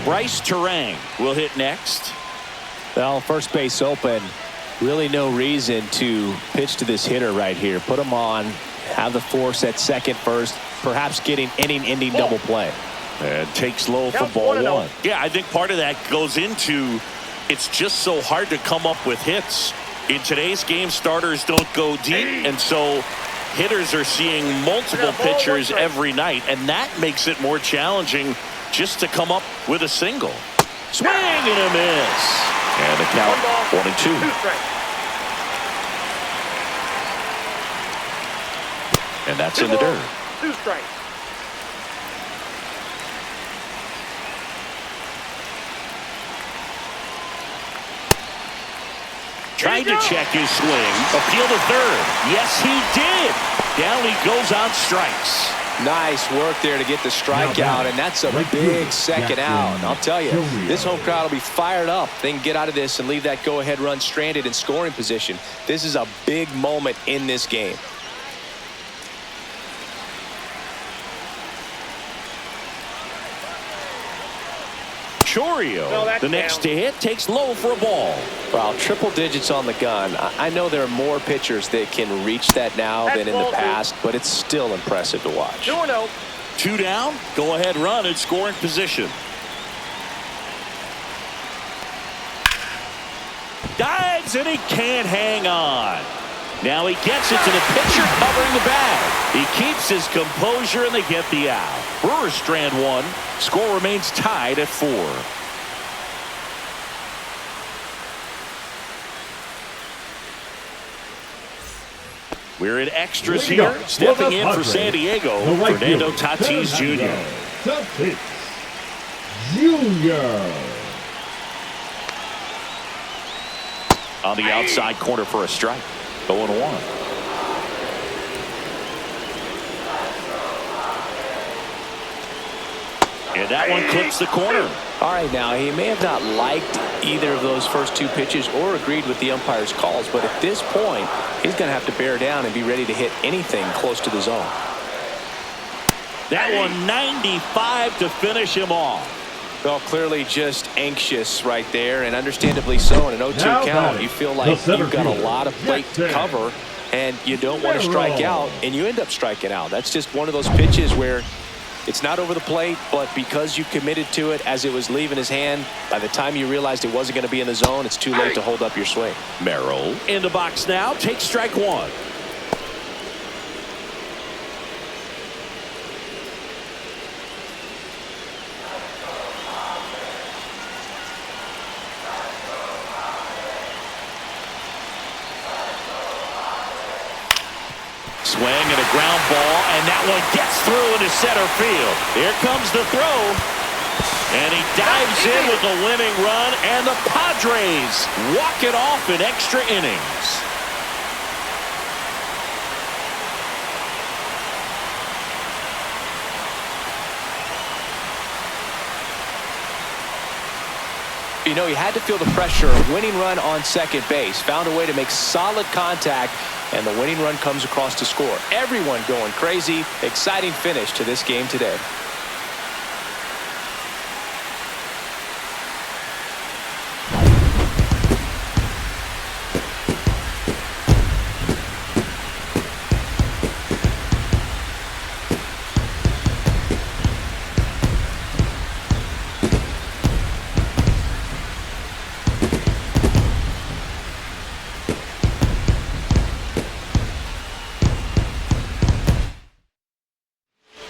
Bryce Terang will hit next. Well, first base open. Really no reason to pitch to this hitter right here. Put him on. Have the force at second first. Perhaps getting inning-ending double play. And takes low for ball 1. Yeah, I think part of that goes into it's just so hard to come up with hits. In today's game, starters don't go deep, and so hitters are seeing multiple pitchers every night, and that makes it more challenging just to come up with a single. Swing and a miss. And the count 1-2. And that's in the dirt. 2 strikes. Trying to check his swing. Appeal to third. Yes, he did. Down he goes on strikes. Nice work there to get the strikeout, and that's a big second out. And I'll tell you, this home crowd will be fired up. They can get out of this and leave that go-ahead run stranded in scoring position. This is a big moment in this game. Chourio, the next to hit, takes low for a ball. Well, triple digits on the gun. I know there are more pitchers that can reach that now than in the past, but it's still impressive to watch. 2-0. 2 down, go ahead run in scoring position. Dives and he can't hang on. Now he gets it to the pitcher covering the bag. He keeps his composure and they get the out. Brewers strand 1. Score remains tied at 4. We're in extras here. Stepping in for San Diego, Fernando Tatis Jr. Tatis Jr. On the outside corner for a strike. 0-1. And that one clips the corner. All right, now he may have not liked either of those first 2 pitches or agreed with the umpire's calls, but at this point he's going to have to bear down and be ready to hit anything close to the zone. That one 95 to finish him off. Well, clearly just anxious right there, and understandably so. In an 0-2 count, you feel like you've got a lot of plate to cover, and you don't want to strike out, and you end up striking out. That's just one of those pitches where it's not over the plate, but because you committed to it as it was leaving his hand, by the time you realized it wasn't going to be in the zone, it's too late to hold up your swing. Merrill in the box now, takes strike 1. Swing and a ground ball, and that one gets through into center field. Here comes the throw, and he dives in with the winning run, and the Padres walk it off in extra innings. You know, he had to feel the pressure. Winning run on second base. Found a way to make solid contact, and the winning run comes across to score. Everyone going crazy. Exciting finish to this game today.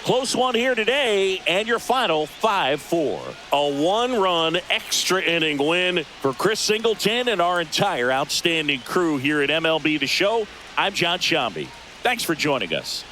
Close one here today, and your final 5-4. A 1-run extra inning win for Chris Singleton and our entire outstanding crew here at MLB The Show. I'm John Shambi. Thanks for joining us.